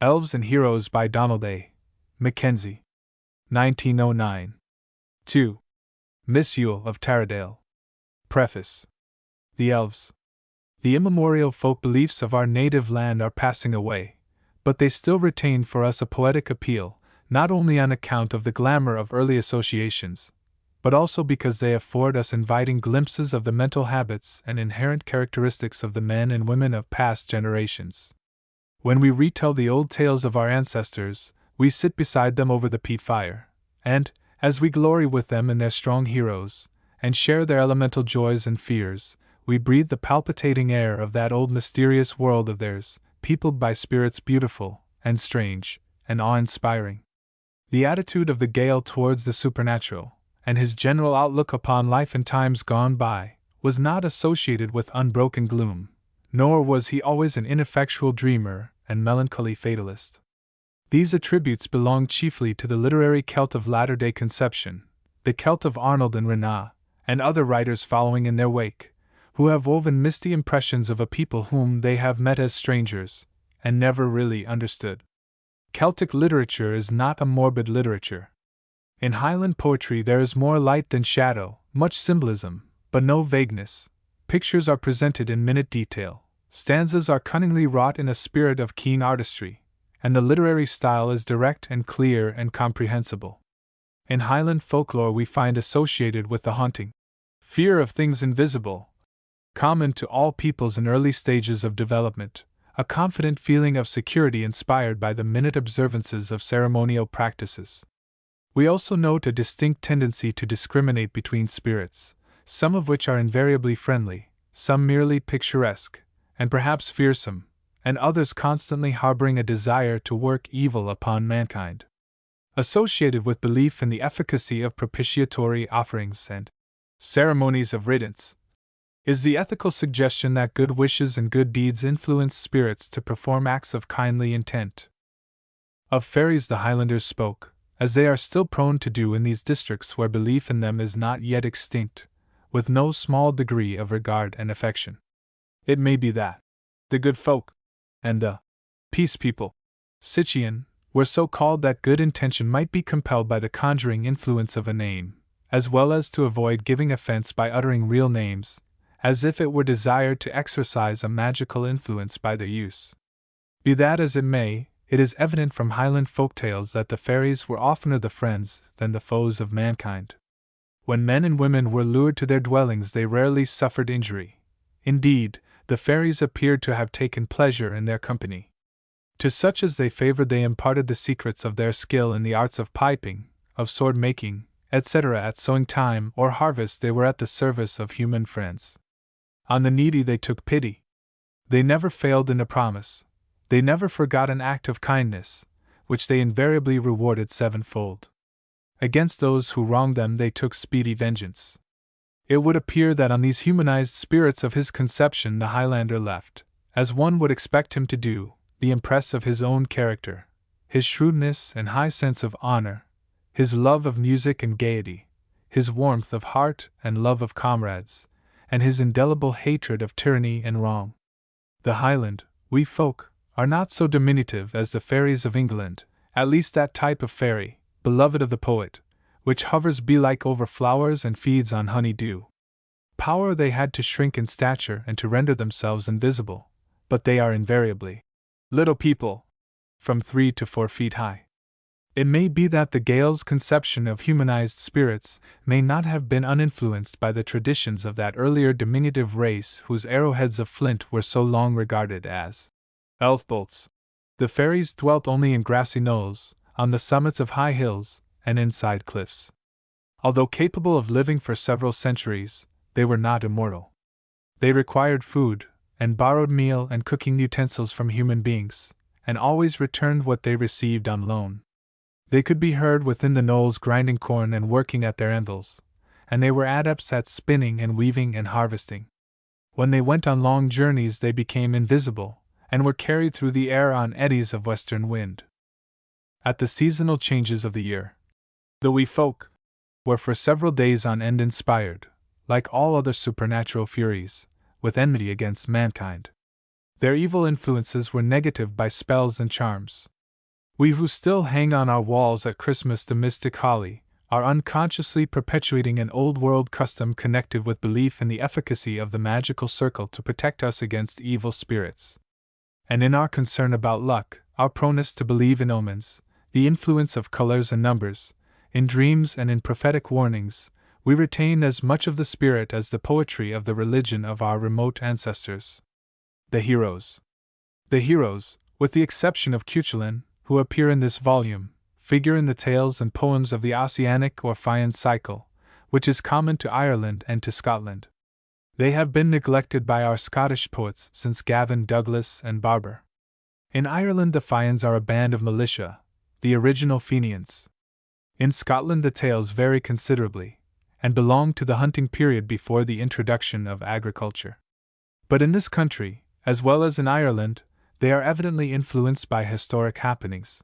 Elves and Heroes by Donald A. Mackenzie. 1909. 2. Miss Yule of Taradale. Preface. The Elves. The immemorial folk beliefs of our native land are passing away, but they still retain for us a poetic appeal, not only on account of the glamour of early associations, but also because they afford us inviting glimpses of the mental habits and inherent characteristics of the men and women of past generations. When we retell the old tales of our ancestors, we sit beside them over the peat fire, and, as we glory with them in their strong heroes, and share their elemental joys and fears, we breathe the palpitating air of that old mysterious world of theirs, peopled by spirits beautiful, and strange, and awe-inspiring. The attitude of the Gael towards the supernatural, and his general outlook upon life in times gone by, was not associated with unbroken gloom, nor was he always an ineffectual dreamer and melancholy fatalist. These attributes belong chiefly to the literary Celt of latter-day conception, the Celt of Arnold and Renan, and other writers following in their wake, who have woven misty impressions of a people whom they have met as strangers, and never really understood. Celtic literature is not a morbid literature. In Highland poetry there is more light than shadow, much symbolism, but no vagueness. Pictures are presented in minute detail, stanzas are cunningly wrought in a spirit of keen artistry, and the literary style is direct and clear and comprehensible. In Highland folklore we find associated with the haunting fear of things invisible, common to all peoples in early stages of development, a confident feeling of security inspired by the minute observances of ceremonial practices. We also note a distinct tendency to discriminate between spirits, some of which are invariably friendly, some merely picturesque, and perhaps fearsome, and others constantly harboring a desire to work evil upon mankind. Associated with belief in the efficacy of propitiatory offerings and ceremonies of riddance, is the ethical suggestion that good wishes and good deeds influence spirits to perform acts of kindly intent. Of fairies the Highlanders spoke, as they are still prone to do in these districts where belief in them is not yet extinct, with no small degree of regard and affection. It may be that the good folk and the peace people, Scythian, were so called that good intention might be compelled by the conjuring influence of a name, as well as to avoid giving offense by uttering real names, as if it were desired to exercise a magical influence by their use. Be that as it may, it is evident from Highland folk tales that the fairies were oftener the friends than the foes of mankind. When men and women were lured to their dwellings they rarely suffered injury. Indeed, the fairies appeared to have taken pleasure in their company. To such as they favored they imparted the secrets of their skill in the arts of piping, of sword-making, etc. At sowing time or harvest they were at the service of human friends. On the needy they took pity. They never failed in a promise. They never forgot an act of kindness, which they invariably rewarded sevenfold. Against those who wronged them they took speedy vengeance. It would appear that on these humanized spirits of his conception the Highlander left, as one would expect him to do, the impress of his own character, his shrewdness and high sense of honor, his love of music and gaiety, his warmth of heart and love of comrades, and his indelible hatred of tyranny and wrong. The Highland, we folk, are not so diminutive as the fairies of England, at least that type of fairy, beloved of the poet, which hovers bee-like over flowers and feeds on honey-dew. Power they had to shrink in stature and to render themselves invisible, but they are invariably little people, from 3 to 4 feet high. It may be that the Gael's conception of humanized spirits may not have been uninfluenced by the traditions of that earlier diminutive race whose arrowheads of flint were so long regarded as elf bolts. The fairies dwelt only in grassy knolls, on the summits of high hills, and inside cliffs. Although capable of living for several centuries, they were not immortal. They required food, and borrowed meal and cooking utensils from human beings, and always returned what they received on loan. They could be heard within the knolls grinding corn and working at their anvils, and they were adepts at spinning and weaving and harvesting. When they went on long journeys they became invisible, and were carried through the air on eddies of western wind. At the seasonal changes of the year, the wee folk were for several days on end inspired, like all other supernatural furies, with enmity against mankind. Their evil influences were negative by spells and charms. We who still hang on our walls at Christmas the mystic holly are unconsciously perpetuating an old-world custom connected with belief in the efficacy of the magical circle to protect us against evil spirits. And in our concern about luck, our proneness to believe in omens, the influence of colors and numbers, in dreams and in prophetic warnings, we retain as much of the spirit as the poetry of the religion of our remote ancestors. The heroes. The heroes, with the exception of Cuchulainn, who appear in this volume, figure in the tales and poems of the Ossianic or Fian cycle, which is common to Ireland and to Scotland. They have been neglected by our Scottish poets since Gavin Douglas and Barber. In Ireland the Fians are a band of militia, the original Fenians. In Scotland the tales vary considerably, and belong to the hunting period before the introduction of agriculture. But in this country, as well as in Ireland, they are evidently influenced by historic happenings.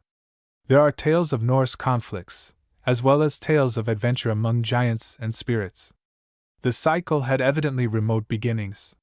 There are tales of Norse conflicts, as well as tales of adventure among giants and spirits. The cycle had evidently remote beginnings.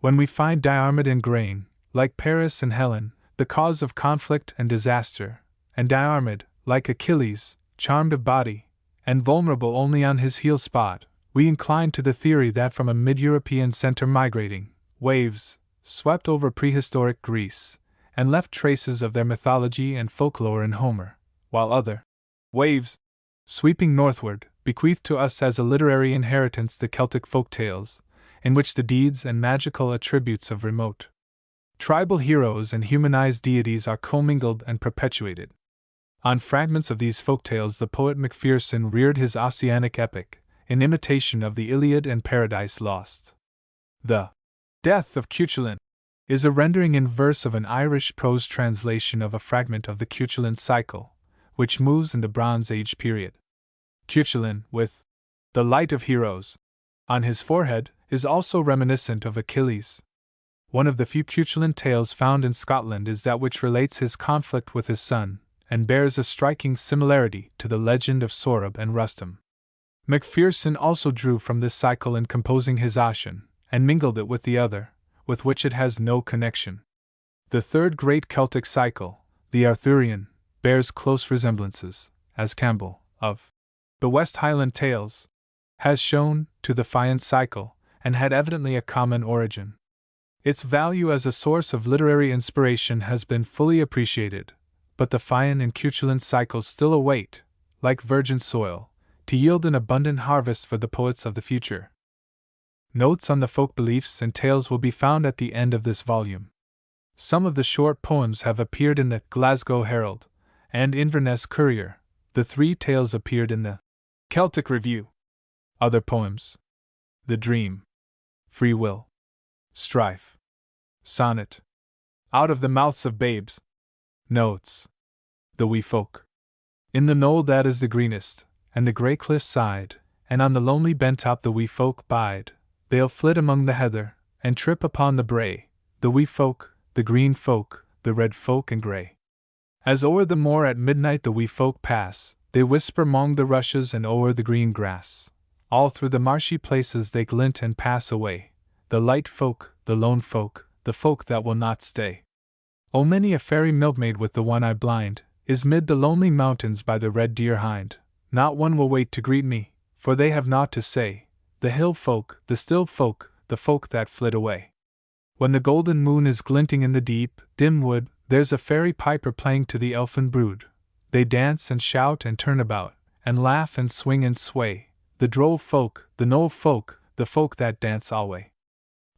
When we find Diarmid and Grain, like Paris and Helen, the cause of conflict and disaster, and Diarmid, like Achilles, charmed of body, and vulnerable only on his heel spot, we incline to the theory that from a mid-European center migrating, waves swept over prehistoric Greece, and left traces of their mythology and folklore in Homer, while other waves, sweeping northward, bequeathed to us as a literary inheritance the Celtic folk tales, in which the deeds and magical attributes of remote tribal heroes and humanized deities are commingled and perpetuated. On fragments of these folk tales the poet Macpherson reared his Ossianic epic, in imitation of the Iliad and Paradise Lost. The Death of Cuchulainn is a rendering in verse of an Irish prose translation of a fragment of the Cuchulainn cycle, which moves in the Bronze Age period. Cuchulainn, with the light of heroes on his forehead, is also reminiscent of Achilles. One of the few Cuchulainn tales found in Scotland is that which relates his conflict with his son, and bears a striking similarity to the legend of Sorab and Rustum. Macpherson also drew from this cycle in composing his Ossian, and mingled it with the other, with which it has no connection. The third great Celtic cycle, the Arthurian, bears close resemblances, as Campbell, of the West Highland Tales, has shown, to the Fian cycle, and had evidently a common origin. Its value as a source of literary inspiration has been fully appreciated, but the Fian and Cuchulainn cycles still await, like virgin soil, to yield an abundant harvest for the poets of the future. Notes on the folk beliefs and tales will be found at the end of this volume. Some of the short poems have appeared in the Glasgow Herald and Inverness Courier. The 3 tales appeared in the Celtic Review. Other poems: The Dream, Free Will, Strife, Sonnet, Out of the Mouths of Babes. Notes: The Wee Folk. In the knoll that is the greenest, and the grey cliff side, and on the lonely bentop the wee folk bide. They'll flit among the heather, and trip upon the brae, the wee folk, the green folk, the red folk and grey. As o'er the moor at midnight the wee folk pass, they whisper 'mong the rushes and o'er the green grass. All through the marshy places they glint and pass away, the light folk, the lone folk, the folk that will not stay. O many a fairy milkmaid with the one eye blind, is mid the lonely mountains by the red deer hind. Not one will wait to greet me, for they have naught to say, the hill folk, the still folk, the folk that flit away. When the golden moon is glinting in the deep, dim wood, there's a fairy piper playing to the elfin brood. They dance and shout and turn about, and laugh and swing and sway, the droll folk, the knoll folk, the folk that dance alway.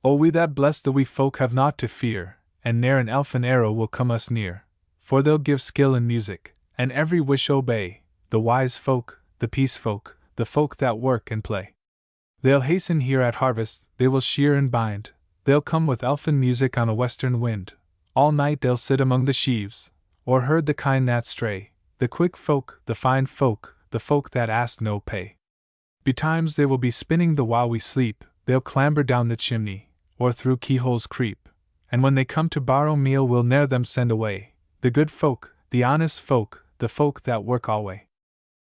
O we that bless the wee folk have naught to fear, and ne'er an elfin arrow will come us near, for they'll give skill in music, and every wish obey, the wise folk, the peace folk, the folk that work and play. They'll hasten here at harvest, they will shear and bind, they'll come with elfin music on a western wind. All night they'll sit among the sheaves, or herd the kine that stray, the quick folk, the fine folk, the folk that ask no pay. Betimes they will be spinning the while we sleep, they'll clamber down the chimney, or through keyholes creep, and when they come to borrow meal we'll ne'er them send away, the good folk, the honest folk, the folk that work alway.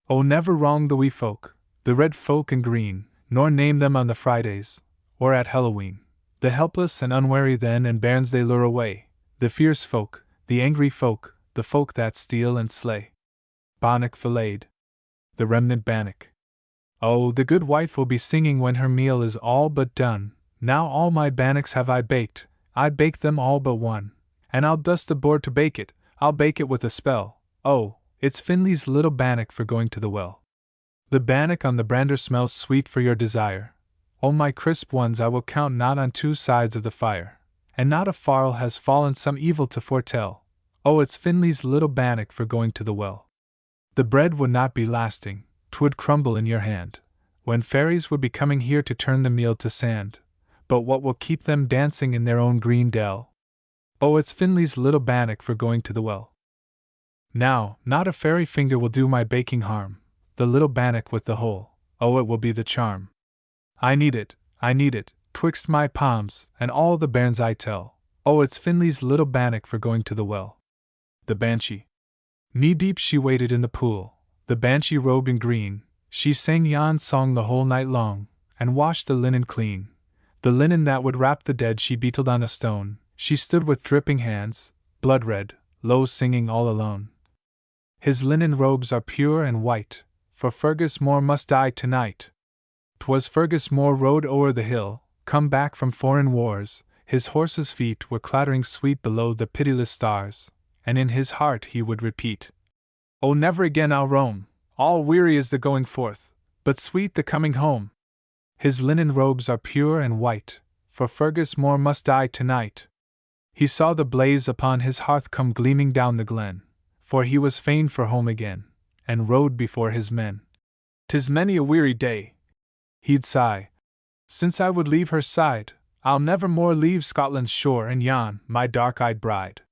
O never wrong the wee folk, the red folk and green, nor name them on the Fridays, or at Halloween. The helpless and unwary then and bairns they lure away, the fierce folk, the angry folk, the folk that steal and slay. Bannock filleted. The remnant bannock. Oh, the good wife will be singing when her meal is all but done. Now all my bannocks have I baked them all but one. And I'll dust the board to bake it, I'll bake it with a spell. Oh, it's Finley's little bannock for going to the well. The bannock on the brander smells sweet for your desire. All my crisp ones I will count not on two sides of the fire. And not a farl has fallen some evil to foretell. Oh, it's Finley's little bannock for going to the well. The bread would not be lasting, 'twould crumble in your hand, when fairies would be coming here to turn the meal to sand. But what will keep them dancing in their own green dell? Oh, it's Finley's little bannock for going to the well. Now, not a fairy finger will do my baking harm, the little bannock with the hole, oh, it will be the charm. I need it, 'twixt my palms, and all the bairns I tell, oh, it's Finley's little bannock for going to the well. The Banshee. Knee-deep she waded in the pool, the Banshee robed in green, she sang yon song the whole night long, and washed the linen clean. The linen that would wrap the dead she beetled on a stone, she stood with dripping hands, blood-red, low singing all alone. His linen robes are pure and white, for Fergus Moore must die tonight. 'Twas Fergus Moore rode o'er the hill, come back from foreign wars, his horse's feet were clattering sweet below the pitiless stars, and in his heart he would repeat, "Oh, never again I'll roam, all weary is the going forth, but sweet the coming home." His linen robes are pure and white, for Fergus Moore must die tonight. He saw the blaze upon his hearth come gleaming down the glen, for he was fain for home again, and rode before his men. "'Tis many a weary day," he'd sigh, "since I would leave her side. I'll never more leave Scotland's shore and yon, my dark-eyed bride."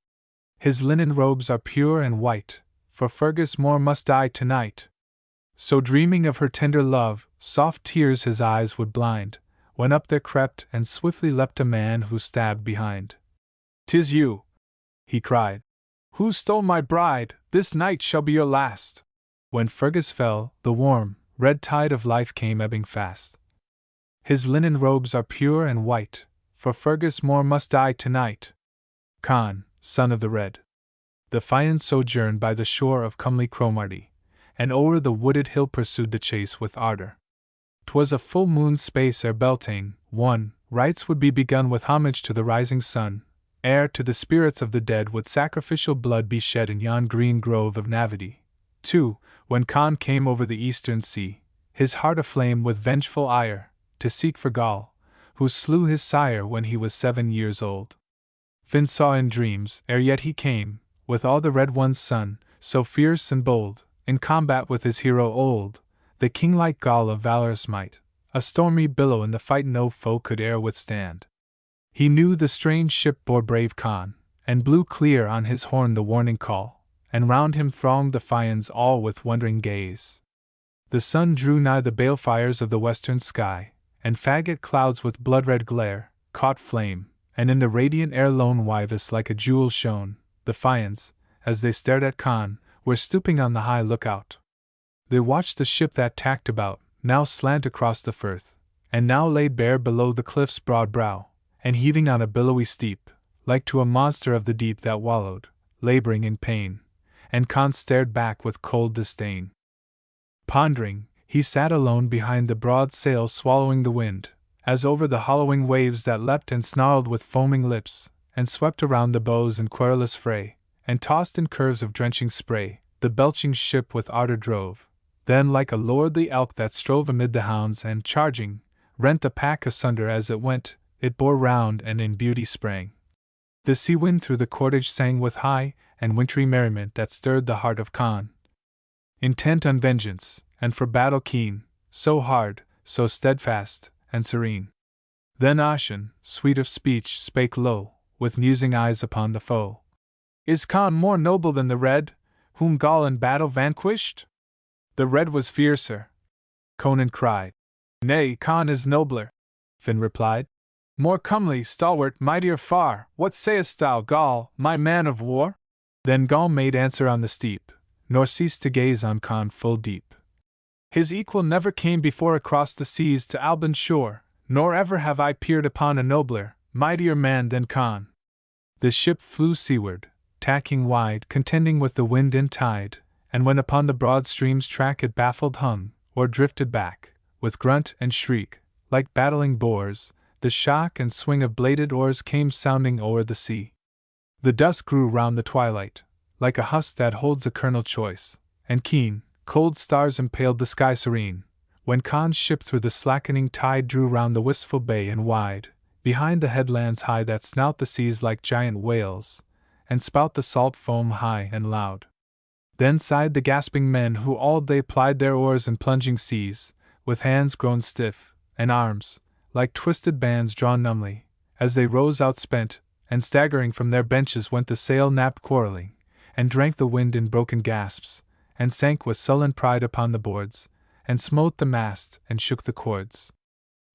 His linen robes are pure and white, for Fergus Moore must die tonight. So dreaming of her tender love, soft tears his eyes would blind, when up there crept and swiftly leapt a man who stabbed behind. "'Tis you," he cried, "who stole my bride, this night shall be your last." When Fergus fell, the warm, red tide of life came ebbing fast. His linen robes are pure and white, for Fergus Moore must die tonight. Conn, son of the Red. The Fians sojourned by the shore of comely Cromarty, and o'er the wooded hill pursued the chase with ardor. 'Twas a full moon's space ere Beltane, 1, rites would be begun with homage to the rising sun, ere to the spirits of the dead would sacrificial blood be shed in yon green grove of Navity. 2, when Conn came over the eastern sea, his heart aflame with vengeful ire, to seek for Gall, who slew his sire when he was 7 years old. Finn saw in dreams, ere yet he came, with all the Red One's son, so fierce and bold, in combat with his hero old, the king-like Gall of valorous might, a stormy billow in the fight no foe could e'er withstand. He knew the strange ship bore brave Conn, and blew clear on his horn the warning call, and round him thronged the Fians all with wondering gaze. The sun drew nigh the balefires of the western sky, and faggot clouds with blood-red glare caught flame, and in the radiant air lone Wivus like a jewel shone. The Fians, as they stared at Conn, were stooping on the high lookout. They watched the ship that tacked about, now slant across the firth, and now laid bare below the cliff's broad brow, and heaving on a billowy steep, like to a monster of the deep that wallowed, laboring in pain, and Conn stared back with cold disdain. Pondering, he sat alone behind the broad sail swallowing the wind, as over the hollowing waves that leapt and snarled with foaming lips, and swept around the bows in querulous fray, and tossed in curves of drenching spray, the belching ship with ardor drove. Then like a lordly elk that strove amid the hounds and, charging, rent the pack asunder as it went, it bore round and in beauty sprang. The sea wind through the cordage sang with high and wintry merriment that stirred the heart of Conn. Intent on vengeance, and for battle keen, so hard, so steadfast, and serene. Then Ossian, sweet of speech, spake low, with musing eyes upon the foe. "Is Conn more noble than the Red, whom Gall in battle vanquished?" "The Red was fiercer," Conan cried. "Nay, Conn is nobler," Finn replied. "More comely, stalwart, mightier far. What sayest thou, Gall, my man of war?" Then Gall made answer on the steep, nor ceased to gaze on Conn full deep. "His equal never came before across the seas to Albion's shore, nor ever have I peered upon a nobler. mightier man than Conn. The ship flew seaward, tacking wide, contending with the wind and tide, and when upon the broad stream's track it baffled hung, or drifted back, with grunt and shriek, like battling boars, the shock and swing of bladed oars came sounding o'er the sea. The dusk grew round the twilight, like a husk that holds a kernel choice, and keen, cold stars impaled the sky serene, when Conn's ship through the slackening tide drew round the wistful bay and wide, behind the headlands high that snout the seas like giant whales, and spout the salt foam high and loud. Then sighed the gasping men who all day plied their oars in plunging seas, with hands grown stiff, and arms, like twisted bands drawn numbly, as they rose outspent, and staggering from their benches went the sail napped quarreling, and drank the wind in broken gasps, and sank with sullen pride upon the boards, and smote the mast and shook the cords.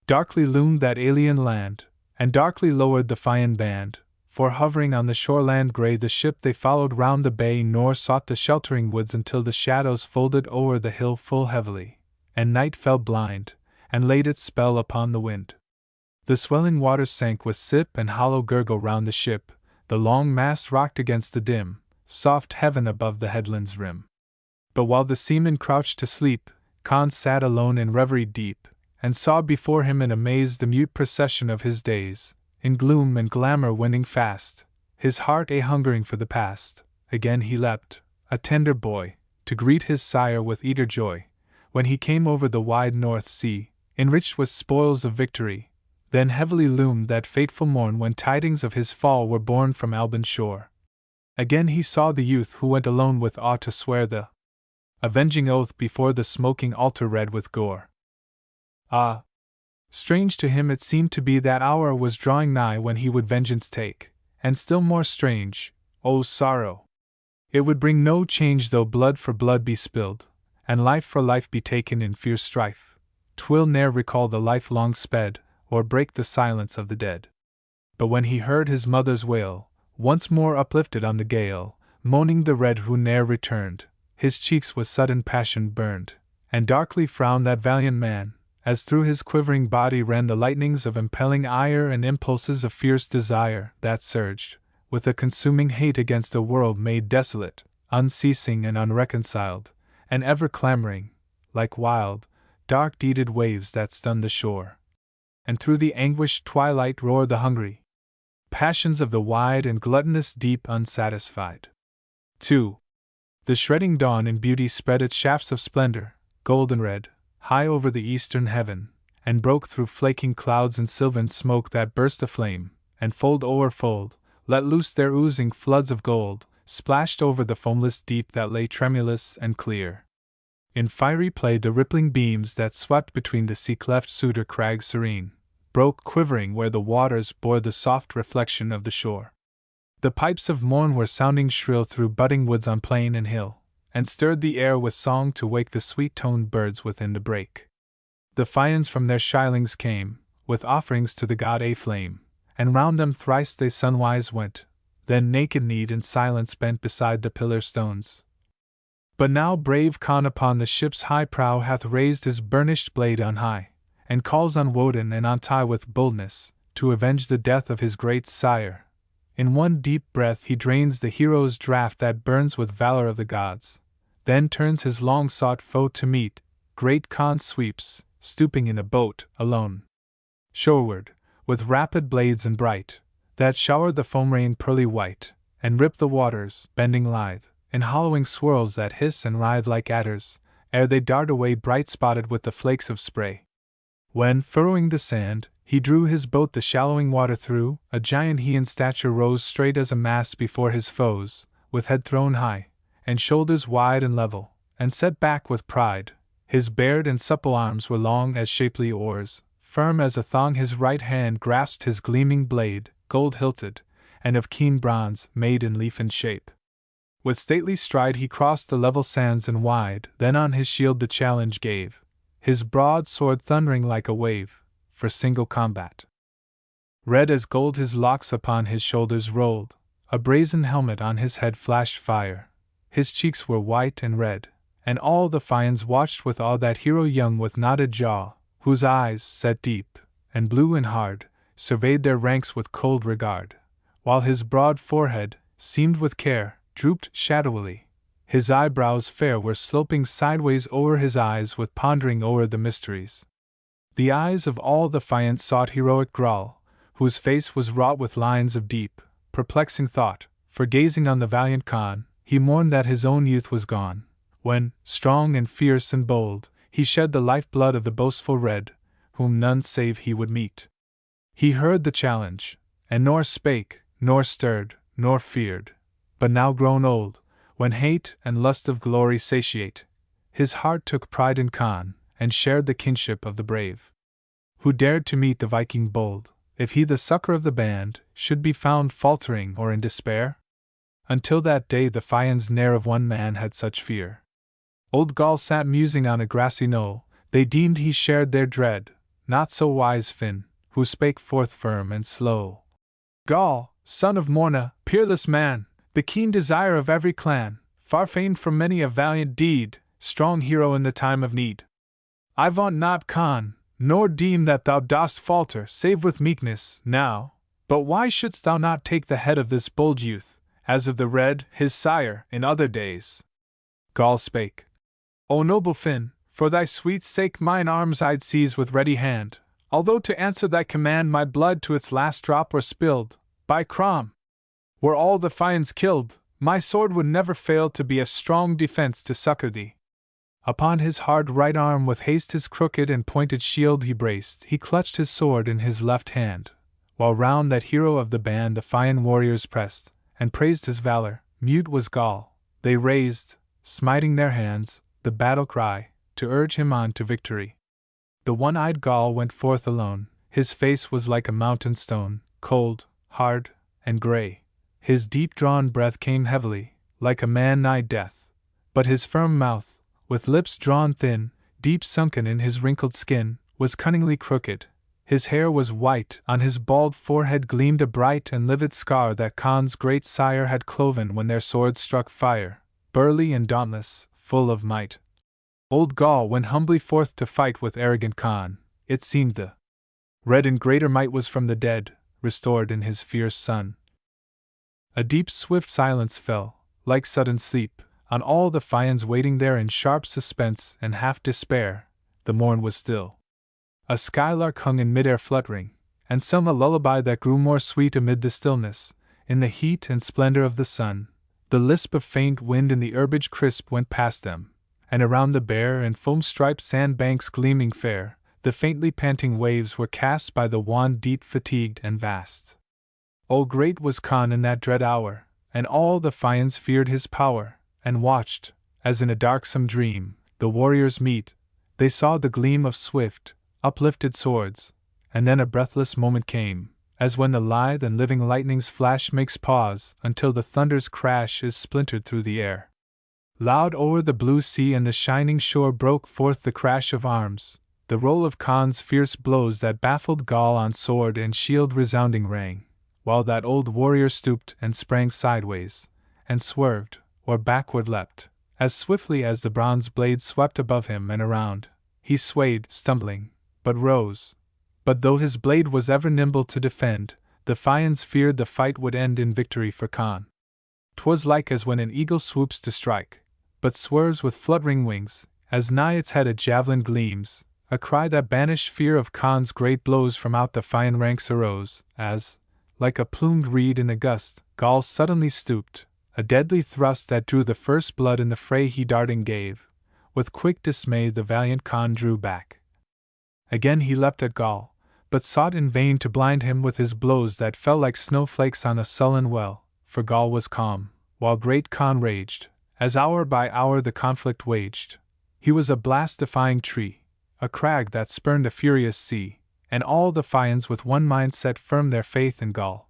Darkly loomed that alien land, and darkly lowered the Fian band, for hovering on the shoreland grey the ship they followed round the bay nor sought the sheltering woods until the shadows folded o'er the hill full heavily, and night fell blind, and laid its spell upon the wind. The swelling waters sank with sip and hollow gurgle round the ship, the long mast rocked against the dim, soft heaven above the headland's rim. But while the seaman crouched to sleep, Conn sat alone in reverie deep, and saw before him in amaze the mute procession of his days, in gloom and glamour wending fast, his heart hungering for the past. Again he leapt, a tender boy, to greet his sire with eager joy, when he came over the wide North Sea, enriched with spoils of victory. Then heavily loomed that fateful morn when tidings of his fall were borne from Albion's shore. Again he saw the youth who went alone with awe to swear the avenging oath before the smoking altar red with gore. Ah! Strange to him it seemed to be that hour was drawing nigh when he would vengeance take, and still more strange, oh sorrow! It would bring no change though blood for blood be spilled, and life for life be taken in fierce strife. 'Twill ne'er recall the life long sped, or break the silence of the dead. But when he heard his mother's wail, once more uplifted on the gale, moaning the red who ne'er returned, his cheeks with sudden passion burned, and darkly frowned that valiant man, as through his quivering body ran the lightnings of impelling ire and impulses of fierce desire that surged, with a consuming hate against a world made desolate, unceasing and unreconciled, and ever clamoring, like wild, dark-deeded waves that stun the shore. And through the anguished twilight roar the hungry passions of the wide and gluttonous deep unsatisfied. 2. The shredding dawn in beauty spread its shafts of splendor, golden red, high over the eastern heaven, and broke through flaking clouds and sylvan smoke that burst aflame, and fold o'er fold, let loose their oozing floods of gold, splashed over the foamless deep that lay tremulous and clear. In fiery play the rippling beams that swept between the sea-cleft Suitor crags serene, broke quivering where the waters bore the soft reflection of the shore. The pipes of morn were sounding shrill through budding woods on plain and hill, and stirred the air with song to wake the sweet-toned birds within the brake. The Fians from their shylings came, with offerings to the god aflame, and round them thrice they sunwise went, then naked kneed in silence bent beside the pillar stones. But now brave Conn upon the ship's high prow hath raised his burnished blade on high, and calls on Woden and on Ty with boldness, to avenge the death of his great sire. In one deep breath he drains the hero's draught that burns with valor of the gods, then turns his long-sought foe to meet. Great Conn sweeps, stooping in a boat, alone, shoreward, with rapid blades and bright, that shower the foam rain pearly white, and rip the waters, bending lithe, in hollowing swirls that hiss and writhe like adders, ere they dart away bright-spotted with the flakes of spray. When, furrowing the sand, he drew his boat the shallowing water through, a giant he in stature rose straight as a mast before his foes, with head thrown high, and shoulders wide and level, and set back with pride. His bared and supple arms were long as shapely oars, firm as a thong his right hand grasped his gleaming blade, gold-hilted, and of keen bronze, made in leafen shape. With stately stride he crossed the level sands and wide, then on his shield the challenge gave, his broad sword thundering like a wave, for single combat. Red as gold his locks upon his shoulders rolled, a brazen helmet on his head flashed fire, his cheeks were white and red, and all the Fians watched with awe that hero young with knotted jaw, whose eyes, set deep, and blue and hard, surveyed their ranks with cold regard, while his broad forehead, seamed with care, drooped shadowily. His eyebrows fair were sloping sideways o'er his eyes with pondering o'er the mysteries. The eyes of all the Fians sought heroic Graal, whose face was wrought with lines of deep, perplexing thought, for gazing on the valiant Con, he mourned that his own youth was gone, when, strong and fierce and bold, he shed the life-blood of the boastful Red, whom none save he would meet. He heard the challenge, and nor spake, nor stirred, nor feared, but now grown old, when hate and lust of glory satiate, his heart took pride in Con, and shared the kinship of the brave, who dared to meet the Viking bold, if he the succor of the band should be found faltering or in despair? Until that day the Fians ne'er of one man had such fear. Old Gall sat musing on a grassy knoll, they deemed he shared their dread, not so wise Finn, who spake forth firm and slow. Gall, son of Morna, peerless man, the keen desire of every clan, far famed for many a valiant deed, strong hero in the time of need. I vaunt not Con, nor deem that thou dost falter save with meekness, now, but why shouldst thou not take the head of this bold youth, as of the Red, his sire, in other days? Gall spake. O noble Finn, for thy sweet sake mine arms I'd seize with ready hand, although to answer thy command my blood to its last drop were spilled, by Crom! Were all the Fians killed, my sword would never fail to be a strong defense to succor thee. Upon his hard right arm with haste his crooked and pointed shield he braced, he clutched his sword in his left hand, while round that hero of the band the Fian warriors pressed, and praised his valor. Mute was Gall, they raised, smiting their hands, the battle cry, to urge him on to victory. The one-eyed Gall went forth alone, his face was like a mountain stone, cold, hard, and grey. His deep-drawn breath came heavily, like a man nigh death, but his firm mouth, with lips drawn thin, deep sunken in his wrinkled skin, was cunningly crooked. His hair was white, on his bald forehead gleamed a bright and livid scar that Con's great sire had cloven when their swords struck fire, burly and dauntless, full of might. Old Gall went humbly forth to fight with arrogant Con. It seemed the Red in greater might was from the dead, restored in his fierce son. A deep swift silence fell, like sudden sleep, on all the Fians waiting there in sharp suspense and half despair. The morn was still. A skylark hung in mid-air fluttering, and sung a lullaby that grew more sweet amid the stillness. In the heat and splendor of the sun, the lisp of faint wind in the herbage crisp went past them, and around the bare and foam-striped sand-banks gleaming fair, the faintly panting waves were cast by the wan deep fatigued and vast. Oh, great was Con in that dread hour, and all the Fians feared his power, and watched, as in a darksome dream, the warriors meet. They saw the gleam of swift, uplifted swords, and then a breathless moment came, as when the lithe and living lightning's flash makes pause until the thunder's crash is splintered through the air. Loud o'er the blue sea and the shining shore broke forth the crash of arms, the roll of Con's fierce blows that baffled Gall on sword and shield resounding rang, while that old warrior stooped and sprang sideways, and swerved, or backward leapt, as swiftly as the bronze blade swept above him and around. He swayed, stumbling, but rose. But though his blade was ever nimble to defend, the Fians feared the fight would end in victory for Con. 'Twas like as when an eagle swoops to strike, but swerves with fluttering wings, as nigh its head a javelin gleams. A cry that banished fear of Con's great blows from out the Fian ranks arose, as, like a plumed reed in a gust, Gall suddenly stooped. A deadly thrust that drew the first blood in the fray he darting gave. With quick dismay the valiant Con drew back. Again he leapt at Gall, but sought in vain to blind him with his blows that fell like snowflakes on a sullen well, for Gall was calm, while great Con raged, as hour by hour the conflict waged. He was a blast-defying tree, a crag that spurned a furious sea, and all the Fians with one mind set firm their faith in Gall.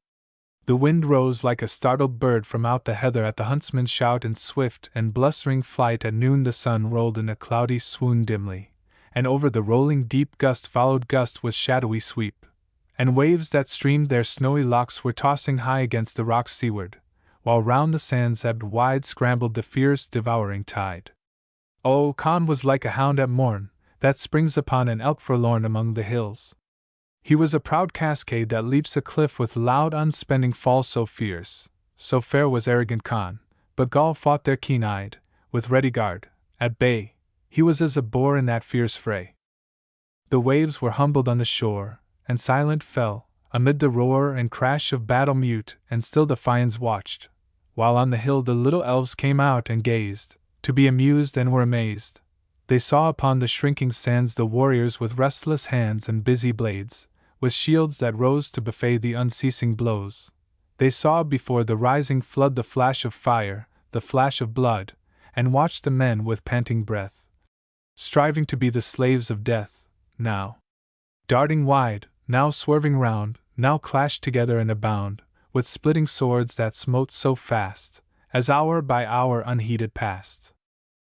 The wind rose like a startled bird from out the heather at the huntsman's shout in swift and blustering flight. At noon the sun rolled in a cloudy swoon dimly, and over the rolling deep gust followed gust with shadowy sweep, and waves that streamed their snowy locks were tossing high against the rocks seaward, while round the sands ebbed wide scrambled the fierce devouring tide. Oh, Con was like a hound at morn, that springs upon an elk forlorn among the hills. He was a proud cascade that leaps a cliff with loud unspending fall so fierce, so fair was arrogant Conn, but Gaul fought there keen-eyed, with ready guard, at bay, he was as a boar in that fierce fray. The waves were humbled on the shore, and silent fell, amid the roar and crash of battle mute and still the Fians watched, while on the hill the little elves came out and gazed, to be amused and were amazed. They saw upon the shrinking sands the warriors with restless hands and busy blades, with shields that rose to buffet the unceasing blows. They saw before the rising flood the flash of fire, the flash of blood, and watched the men with panting breath, striving to be the slaves of death, now darting wide, now swerving round, now clashed together in a bound, with splitting swords that smote so fast, as hour by hour unheeded passed.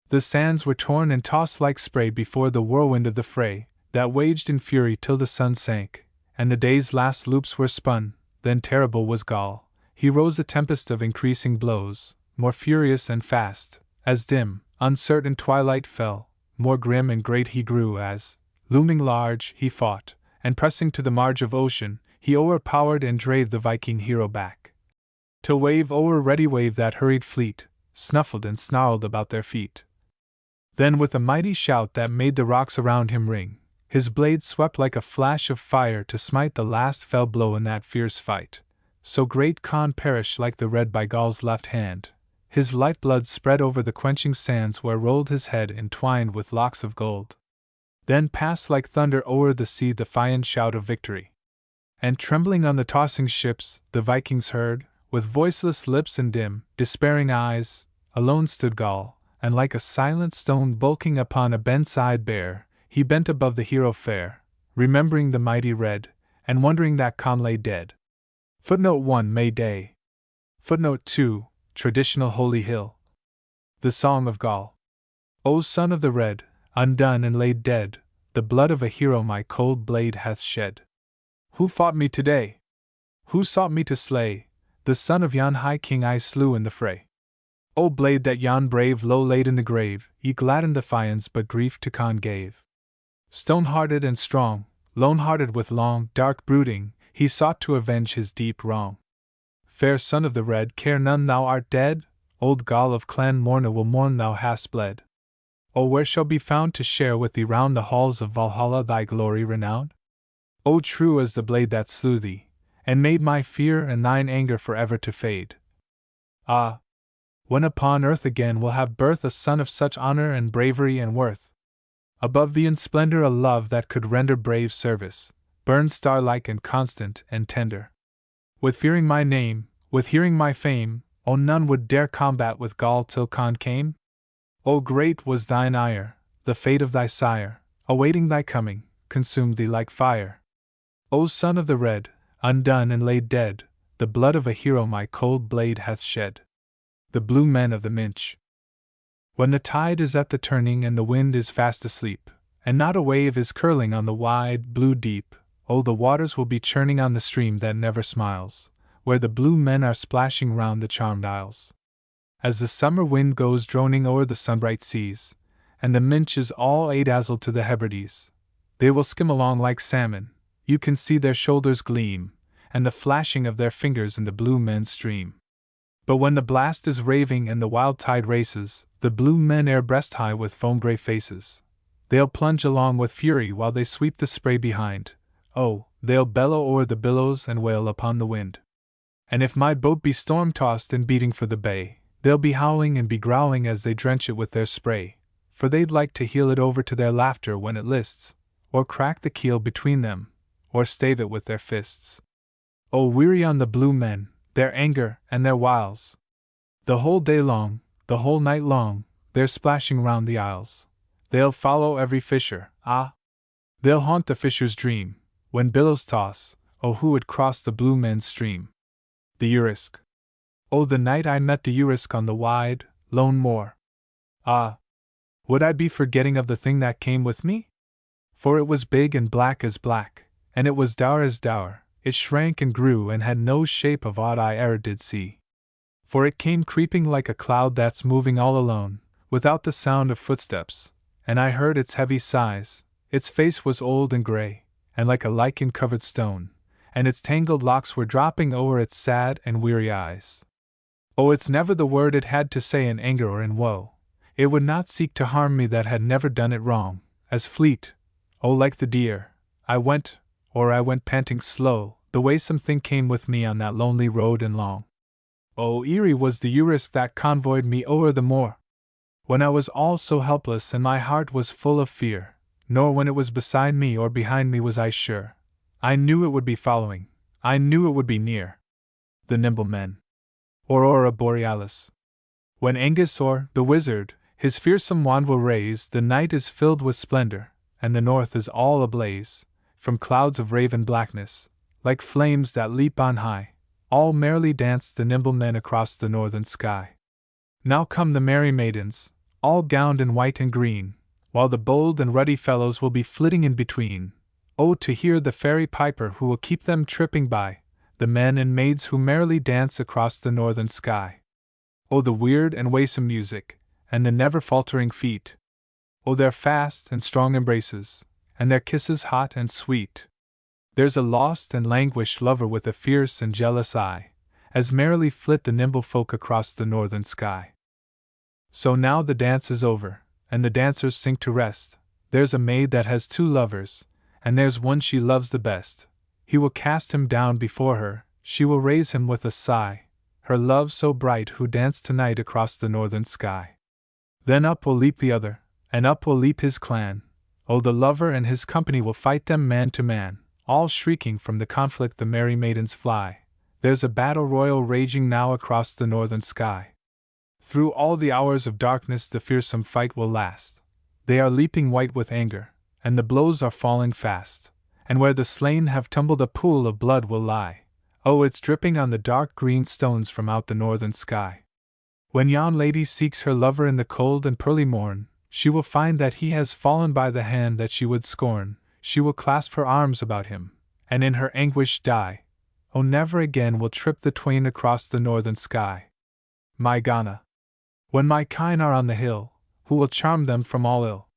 The sands were torn and tossed like spray before the whirlwind of the fray, that waged in fury till the sun sank, and the day's last loops were spun. Then terrible was Gaul. He rose a tempest of increasing blows, more furious and fast, as dim, uncertain twilight fell, more grim and great he grew as, looming large, he fought, and pressing to the marge of ocean, he o'erpowered and drave the Viking hero back, till wave o'er ready wave that hurried fleet, snuffled and snarled about their feet. Then with a mighty shout that made the rocks around him ring, his blade swept like a flash of fire to smite the last fell blow in that fierce fight. So great Conn perished like the red by Gaul's left hand. His lifeblood spread over the quenching sands where rolled his head entwined with locks of gold. Then passed like thunder o'er the sea the Fian shout of victory. And trembling on the tossing ships, the Vikings heard, with voiceless lips and dim, despairing eyes, alone stood Gaul, and like a silent stone bulking upon a bent-side bear, he bent above the hero fair, remembering the mighty red, and wondering that Conn lay dead. Footnote 1 May Day. Footnote 2 Traditional Holy Hill. The Song of Gaul. O son of the red, undone and laid dead, the blood of a hero my cold blade hath shed. Who fought me today? Who sought me to slay? The son of yon high king I slew in the fray. O blade that yon brave low laid in the grave, ye gladdened the Fians but grief to Conn gave. Stone-hearted and strong, lone-hearted with long, dark brooding, he sought to avenge his deep wrong. Fair son of the red, care none thou art dead, old Gaul of Clan Morna will mourn thou hast bled. O where shall be found to share with thee round the halls of Valhalla thy glory renowned? O true as the blade that slew thee, and made my fear and thine anger forever to fade. Ah! When upon earth again will have birth a son of such honor and bravery and worth. Above thee in splendor a love that could render brave service, burn star-like and constant and tender. With fearing my name, with hearing my fame, O none would dare combat with Gaul till Conn came? O great was thine ire, the fate of thy sire, awaiting thy coming, consumed thee like fire. O son of the red, undone and laid dead, the blood of a hero my cold blade hath shed. The blue men of the Minch. When the tide is at the turning and the wind is fast asleep, and not a wave is curling on the wide blue deep, oh, the waters will be churning on the stream that never smiles, where the blue men are splashing round the charmed isles. As the summer wind goes droning o'er the sunbright seas, and the Minch is all a-dazzled to the Hebrides, they will skim along like salmon, you can see their shoulders gleam, and the flashing of their fingers in the blue men's stream. But when the blast is raving and the wild tide races, the blue men air breast-high with foam-gray faces. They'll plunge along with fury while they sweep the spray behind. Oh, they'll bellow o'er the billows and wail upon the wind. And if my boat be storm-tossed and beating for the bay, they'll be howling and be growling as they drench it with their spray, for they'd like to heel it over to their laughter when it lists, or crack the keel between them, or stave it with their fists. Oh, weary on the blue men, their anger and their wiles. The whole day long, the whole night long, they're splashing round the isles. They'll follow every fisher, ah! They'll haunt the fisher's dream, when billows toss, oh who would cross the blue men's stream? The Urisk. Oh, the night I met the Urisk on the wide, lone moor. Ah! Would I be forgetting of the thing that came with me? For it was big and black as black, and it was dour as dour. It shrank and grew and had no shape of aught I e'er did see. For it came creeping like a cloud that's moving all alone, without the sound of footsteps, and I heard its heavy sighs. Its face was old and grey, and like a lichen-covered stone, and its tangled locks were dropping o'er its sad and weary eyes. Oh, it's never the word it had to say in anger or in woe. It would not seek to harm me that had never done it wrong. As fleet, oh, like the deer, I went panting slow, the way something came with me on that lonely road and long. Oh, eerie was the urisk that convoyed me o'er the moor, when I was all so helpless and my heart was full of fear, nor when it was beside me or behind me was I sure. I knew it would be following, I knew it would be near. The nimble men. Aurora Borealis. When Angus or the wizard his fearsome wand will raise, the night is filled with splendor, and the north is all ablaze, from clouds of raven blackness, like flames that leap on high, all merrily dance the nimble men across the northern sky. Now come the merry maidens, all gowned in white and green, while the bold and ruddy fellows will be flitting in between. Oh, to hear the fairy piper who will keep them tripping by, the men and maids who merrily dance across the northern sky. Oh, the weird and waesome music, and the never-faltering feet. Oh, their fast and strong embraces, and their kisses hot and sweet. There's a lost and languished lover with a fierce and jealous eye, as merrily flit the nimble folk across the northern sky. So now the dance is over, and the dancers sink to rest. There's a maid that has two lovers, and there's one she loves the best. He will cast him down before her, she will raise him with a sigh, her love so bright who danced tonight across the northern sky. Then up will leap the other, and up will leap his clan. Oh, the lover and his company will fight them man to man, all shrieking from the conflict the merry maidens fly. There's a battle royal raging now across the northern sky. Through all the hours of darkness the fearsome fight will last. They are leaping white with anger, and the blows are falling fast, and where the slain have tumbled a pool of blood will lie. Oh, it's dripping on the dark green stones from out the northern sky. When yon lady seeks her lover in the cold and pearly morn, she will find that he has fallen by the hand that she would scorn. She will clasp her arms about him, and in her anguish die. Oh, never again will trip the twain across the northern sky. My Ghana. When my kine are on the hill, who will charm them from all ill?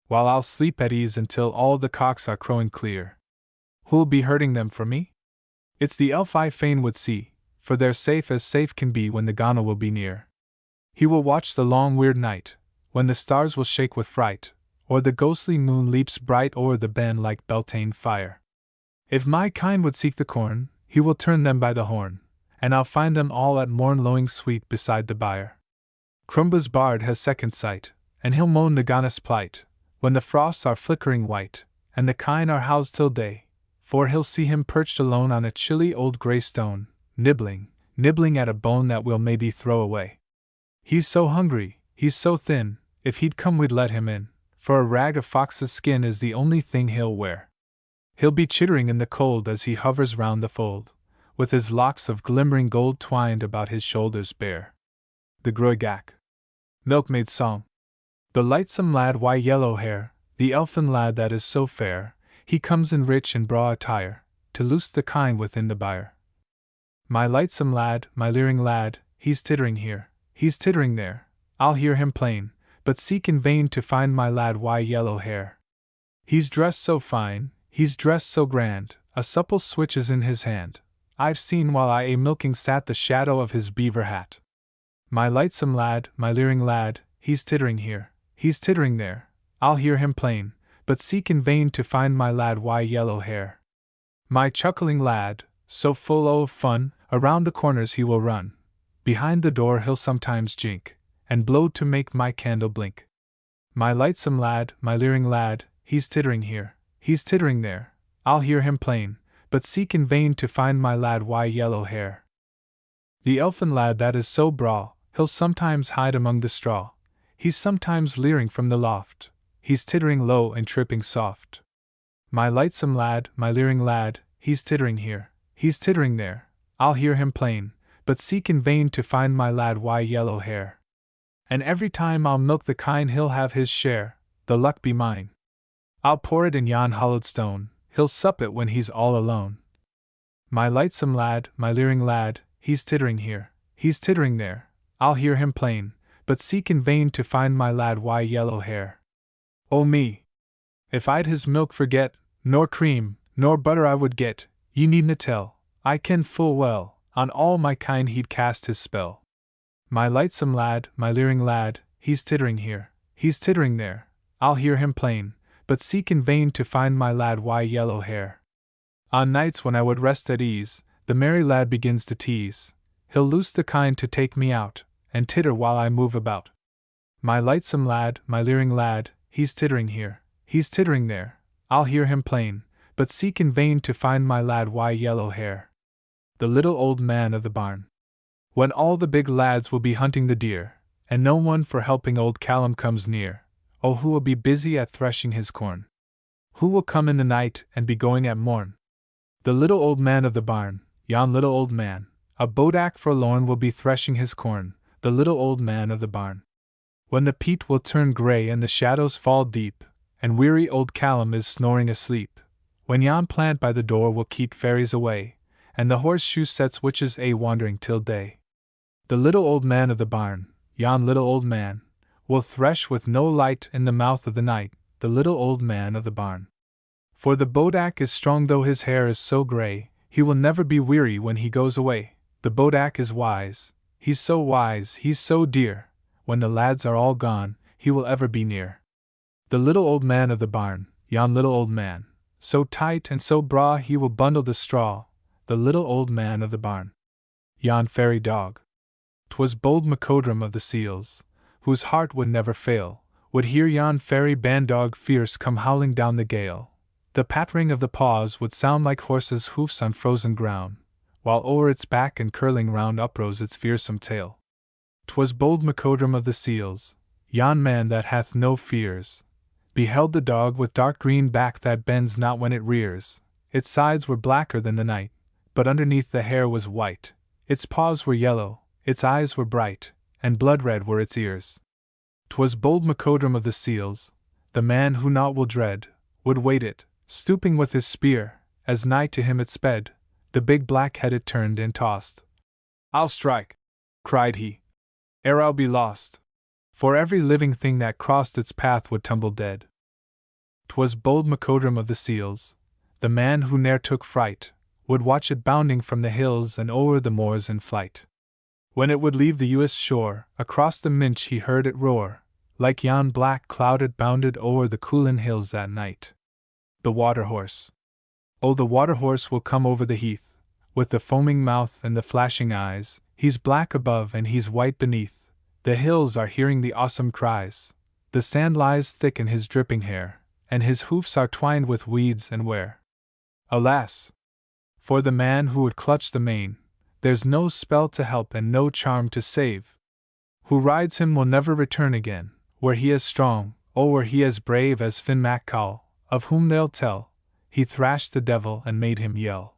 While I'll sleep at ease until all the cocks are crowing clear. Who'll be hurting them for me? It's the elf I fain would see, for they're safe as safe can be when the Ghana will be near. He will watch the long weird night, when the stars will shake with fright, or the ghostly moon leaps bright o'er the ben like Beltane fire. If my kine would seek the corn, he will turn them by the horn, and I'll find them all at morn lowing sweet beside the byre. Crumba's bard has second sight, and he'll moan the Ghana's plight, when the frosts are flickering white, and the kine are housed till day, for he'll see him perched alone on a chilly old grey stone, nibbling at a bone that we'll maybe throw away. He's so hungry, he's so thin, if he'd come we'd let him in, for a rag of fox's skin is the only thing he'll wear. He'll be chittering in the cold as he hovers round the fold, with his locks of glimmering gold twined about his shoulders bare. The Groigak. Milkmaid's Song. The lightsome lad wi' yellow hair, the elfin lad that is so fair, he comes in rich and braw attire, to loose the kine within the byre. My lightsome lad, my leering lad, he's tittering here, he's tittering there, I'll hear him plain, but seek in vain to find my lad wi' yellow hair. He's dressed so fine, he's dressed so grand, a supple switch is in his hand, I've seen while I milking sat the shadow of his beaver hat. My lightsome lad, my leering lad, he's tittering here, he's tittering there, I'll hear him plain, but seek in vain to find my lad wi' yellow hair. My chuckling lad, so full of fun, around the corners he will run, behind the door he'll sometimes jink, and blow to make my candle blink. My lightsome lad, my leering lad, he's tittering here, he's tittering there, I'll hear him plain, but seek in vain to find my lad wi' yellow hair. The elfin lad that is so braw, he'll sometimes hide among the straw, he's sometimes leering from the loft, he's tittering low and tripping soft. My lightsome lad, my leering lad, he's tittering here, he's tittering there, I'll hear him plain, but seek in vain to find my lad wi' yellow hair. And every time I'll milk the kine he'll have his share, the luck be mine. I'll pour it in yon hollowed stone, he'll sup it when he's all alone. My lightsome lad, my leering lad, he's tittering here, he's tittering there, I'll hear him plain, but seek in vain to find my lad wi' yellow hair. Oh me! If I'd his milk forget, nor cream, Nor butter I would get, ye needna tell, I ken full well, on all my kind he'd cast his spell. My lightsome lad, my leering lad, he's tittering here, he's tittering there, I'll hear him plain, but seek in vain to find my lad why yellow hair. On nights when I would rest at ease, the merry lad begins to tease, he'll loose the kind to take me out, and titter while I move about. My lightsome lad, my leering lad, he's tittering here, he's tittering there, I'll hear him plain, but seek in vain to find my lad why yellow hair. The little old man of the barn. When all the big lads will be hunting the deer, and no one for helping old Callum comes near, oh, who will be busy at threshing his corn? Who will come in the night and be going at morn? The little old man of the barn, yon little old man, a bodak forlorn will be threshing his corn, the little old man of the barn. When the peat will turn grey and the shadows fall deep, and weary old Callum is snoring asleep, when yon plant by the door will keep fairies away, and the horseshoe sets witches wandering till day. The little old man of the barn, yon little old man, will thresh with no light in the mouth of the night, the little old man of the barn. For the bodak is strong though his hair is so grey, he will never be weary when he goes away. The bodak is wise, he's so dear, when the lads are all gone, he will ever be near. The little old man of the barn, yon little old man, so tight and so braw he will bundle the straw, the little old man of the barn. Yon fairy dog. 'Twas bold Macodrum of the Seals, whose heart would never fail, would hear yon fairy bandog fierce come howling down the gale. The pattering of the paws would sound like horses' hoofs on frozen ground, while o'er its back and curling round uprose its fearsome tail. 'Twas bold Macodrum of the Seals, yon man that hath no fears, beheld the dog with dark green back that bends not when it rears. Its sides were blacker than the night, but underneath the hair was white. Its paws were yellow, its eyes were bright, and blood red were its ears. 'Twas bold Macodrum of the Seals, the man who naught will dread, would wait it, stooping with his spear, as nigh to him it sped, the big black head it turned and tossed. "I'll strike," cried he, "ere I'll be lost," for every living thing that crossed its path would tumble dead. 'Twas bold Macodrum of the Seals, the man who ne'er took fright, would watch it bounding from the hills and o'er the moors in flight. When it would leave the US shore, across the Minch he heard it roar, like yon black cloud it bounded o'er the Coolin hills that night. The water horse. Oh, the water horse will come over the heath, with the foaming mouth and the flashing eyes, he's black above and he's white beneath, the hills are hearing the awesome cries, the sand lies thick in his dripping hair, and his hoofs are twined with weeds and wear. Alas! For the man who would clutch the mane, there's no spell to help and no charm to save. Who rides him will never return again, were he as strong, or were he as brave as Finn Mac Coul, of whom they'll tell, he thrashed the devil and made him yell.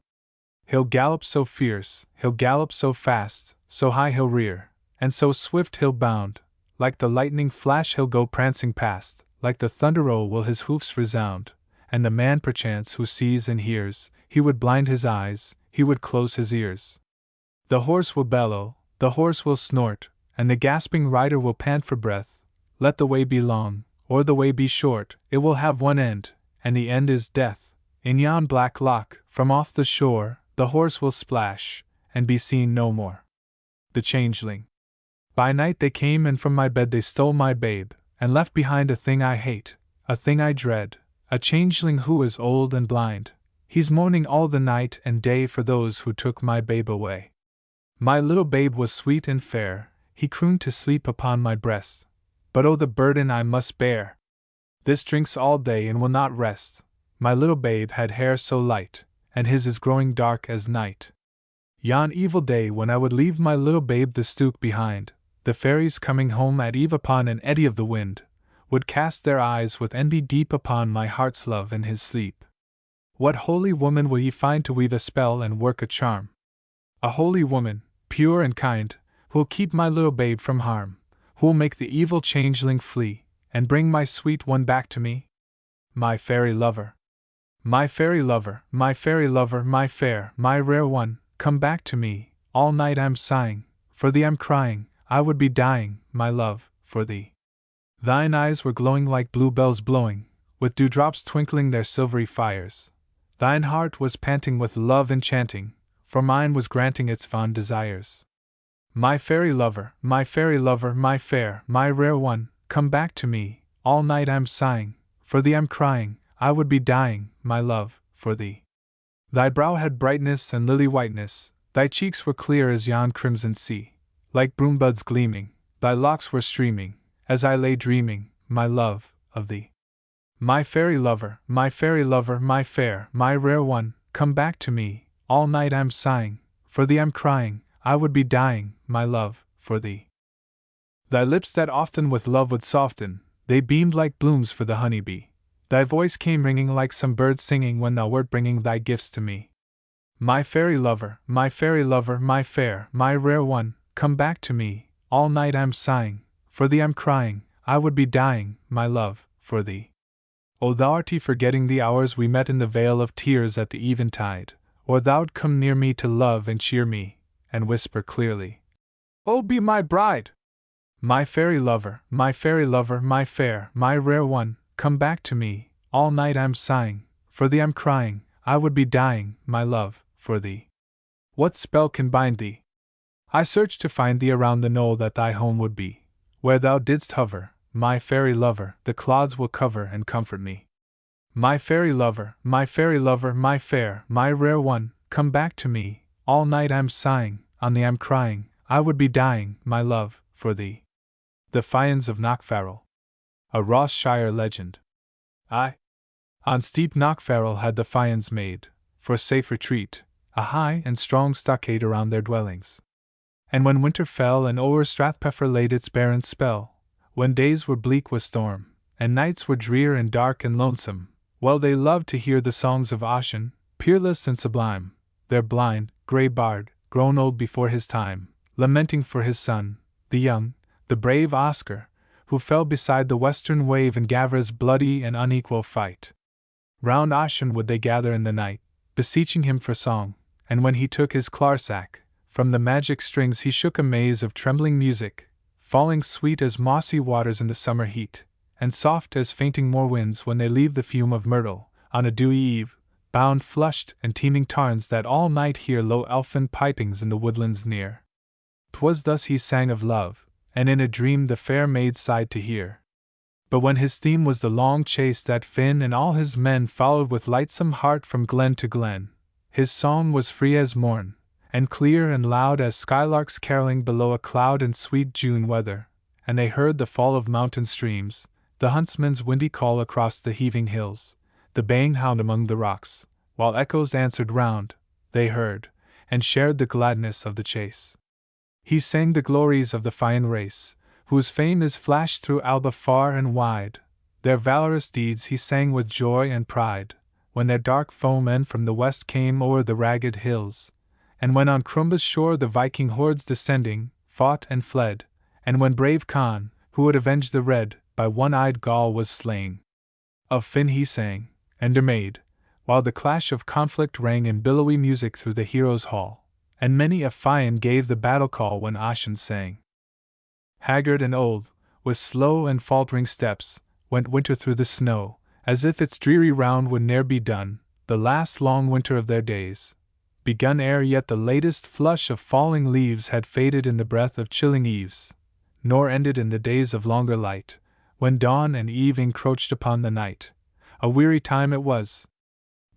He'll gallop so fierce, he'll gallop so fast, so high he'll rear, and so swift he'll bound, like the lightning flash he'll go prancing past, like the thunder will his hoofs resound, and the man perchance who sees and hears, he would blind his eyes, he would close his ears. The horse will bellow, the horse will snort, and the gasping rider will pant for breath. Let the way be long, or the way be short, it will have one end, and the end is death. In yon black loch, from off the shore, the horse will splash, and be seen no more. The changeling. By night they came and from my bed they stole my babe, and left behind a thing I hate, a thing I dread, a changeling who is old and blind. He's mourning all the night and day for those who took my babe away. My little babe was sweet and fair, he crooned to sleep upon my breast, but oh, the burden I must bear! This drinks all day and will not rest. My little babe had hair so light, and his is growing dark as night. Yon evil day when I would leave my little babe the stook behind, the fairies coming home at eve upon an eddy of the wind, would cast their eyes with envy deep upon my heart's love in his sleep. What holy woman will ye find to weave a spell and work a charm? A holy woman, pure and kind, who'll keep my little babe from harm, who'll make the evil changeling flee, and bring my sweet one back to me? My fairy lover. My fairy lover, my fairy lover, my fair, my rare one, come back to me. All night I'm sighing, for thee I'm crying, I would be dying, my love, for thee. Thine eyes were glowing like bluebells blowing, with dewdrops twinkling their silvery fires. Thine heart was panting with love enchanting, for mine was granting its fond desires. My fairy lover, my fairy lover, my fair, my rare one, come back to me. All night I'm sighing, for thee I'm crying, I would be dying, my love, for thee. Thy brow had brightness and lily whiteness, thy cheeks were clear as yon crimson sea, like broom buds gleaming, thy locks were streaming, as I lay dreaming, my love, of thee. My fairy lover, my fairy lover, my fair, my rare one, come back to me. All night I'm sighing, for thee I'm crying, I would be dying, my love, for thee. Thy lips that often with love would soften, they beamed like blooms for the honey bee. Thy voice came ringing like some bird singing when thou wert bringing thy gifts to me. My fairy lover, my fairy lover, my fair, my rare one, come back to me. All night I'm sighing, for thee I'm crying, I would be dying, my love, for thee. O thou'rt forgetting the hours we met in the vale of tears at the eventide, or thou'd come near me to love and cheer me, and whisper clearly, "Oh, be my bride!" My fairy lover, my fairy lover, my fair, my rare one, come back to me. All night I'm sighing, for thee I'm crying, I would be dying, my love, for thee. What spell can bind thee? I searched to find thee around the knoll that thy home would be, where thou didst hover. My fairy lover, the clods will cover and comfort me. My fairy lover, my fairy lover, my fair, my rare one, come back to me. All night I'm sighing, on thee I'm crying, I would be dying, my love, for thee. The Fians of Knockfarrel. A Ross Shire legend. On steep Knockfarrel had the Fians made, for safe retreat, a high and strong stockade around their dwellings. And when winter fell and o'er Strathpeffer laid its barren spell, when days were bleak with storm, and nights were drear and dark and lonesome, well they loved to hear the songs of Ossian, peerless and sublime, their blind, grey bard, grown old before his time, lamenting for his son, the young, the brave Oscar, who fell beside the western wave in Gavra's bloody and unequal fight. Round Ossian would they gather in the night, beseeching him for song, and when he took his clarsack, from the magic strings he shook a maze of trembling music, falling sweet as mossy waters in the summer heat, and soft as fainting moor winds when they leave the fume of myrtle, on a dewy eve, bound flushed and teeming tarns that all night hear low elfin pipings in the woodlands near. 'Twas thus he sang of love, and in a dream the fair maid sighed to hear. But when his theme was the long chase that Finn and all his men followed with lightsome heart from glen to glen, his song was free as morn, and clear and loud as skylarks caroling below a cloud in sweet June weather, and they heard the fall of mountain streams, the huntsman's windy call across the heaving hills, the baying hound among the rocks, while echoes answered round, they heard, and shared the gladness of the chase. He sang the glories of the Fian race, whose fame is flashed through Alba far and wide, their valorous deeds he sang with joy and pride, when their dark foemen from the west came o'er the ragged hills, and when on Crumba's shore the Viking hordes descending, fought and fled, and when brave Conn, who would avenge the Red, by one-eyed Gaul was slain. Of Finn he sang, and der maid, while the clash of conflict rang in billowy music through the heroes' hall, and many a Fian gave the battle call when Ossian sang. Haggard and old, with slow and faltering steps, went winter through the snow, as if its dreary round would ne'er be done, the last long winter of their days, begun ere yet the latest flush of falling leaves had faded in the breath of chilling eves, nor ended in the days of longer light, when dawn and eve encroached upon the night. A weary time it was.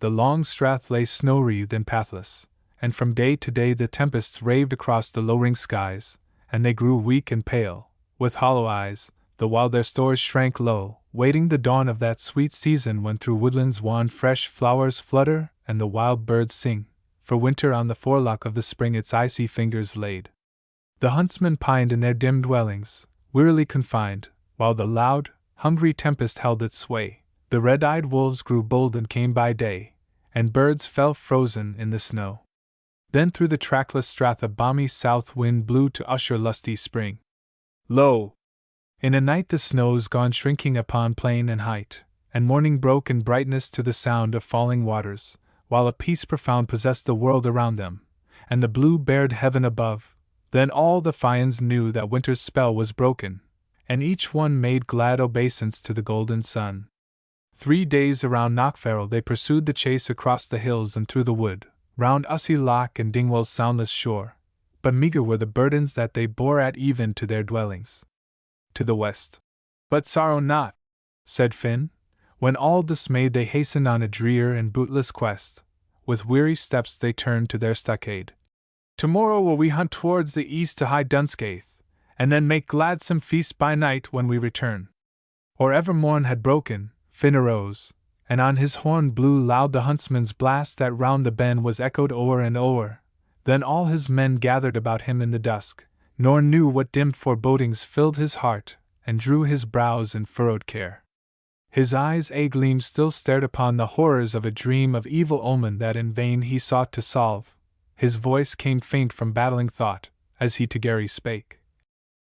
The long strath lay snow-wreathed and pathless, and from day to day the tempests raved across the lowering skies, and they grew weak and pale, with hollow eyes, the while their stores shrank low, waiting the dawn of that sweet season when through woodlands wan fresh flowers flutter and the wild birds sing, for winter on the forelock of the spring its icy fingers laid. The huntsmen pined in their dim dwellings, wearily confined, while the loud, hungry tempest held its sway. The red-eyed wolves grew bold and came by day, and birds fell frozen in the snow. Then through the trackless strath a balmy south wind blew to usher lusty spring. Lo! In a night the snows gone shrinking upon plain and height, and morning broke in brightness to the sound of falling waters, while a peace profound possessed the world around them, and the blue bared heaven above. Then all the Fians knew that winter's spell was broken, and each one made glad obeisance to the golden sun. 3 days around Knockfarrel they pursued the chase across the hills and through the wood, round Ussy Loch and Dingwall's soundless shore, but meagre were the burdens that they bore at even to their dwellings. To the west. But sorrow not, said Finn, when all dismayed they hastened on a drear and bootless quest. With weary steps they turned to their stockade. Tomorrow will we hunt towards the east to high Dunscaith, and then make gladsome feast by night when we return. Or ever morn had broken, Finn arose, and on his horn blew loud the huntsman's blast that round the bend was echoed o'er and o'er. Then all his men gathered about him in the dusk, nor knew what dim forebodings filled his heart, and drew his brows in furrowed care. His eyes a-gleam still stared upon the horrors of a dream of evil omen that in vain he sought to solve. His voice came faint from battling thought, as he to Gary spake.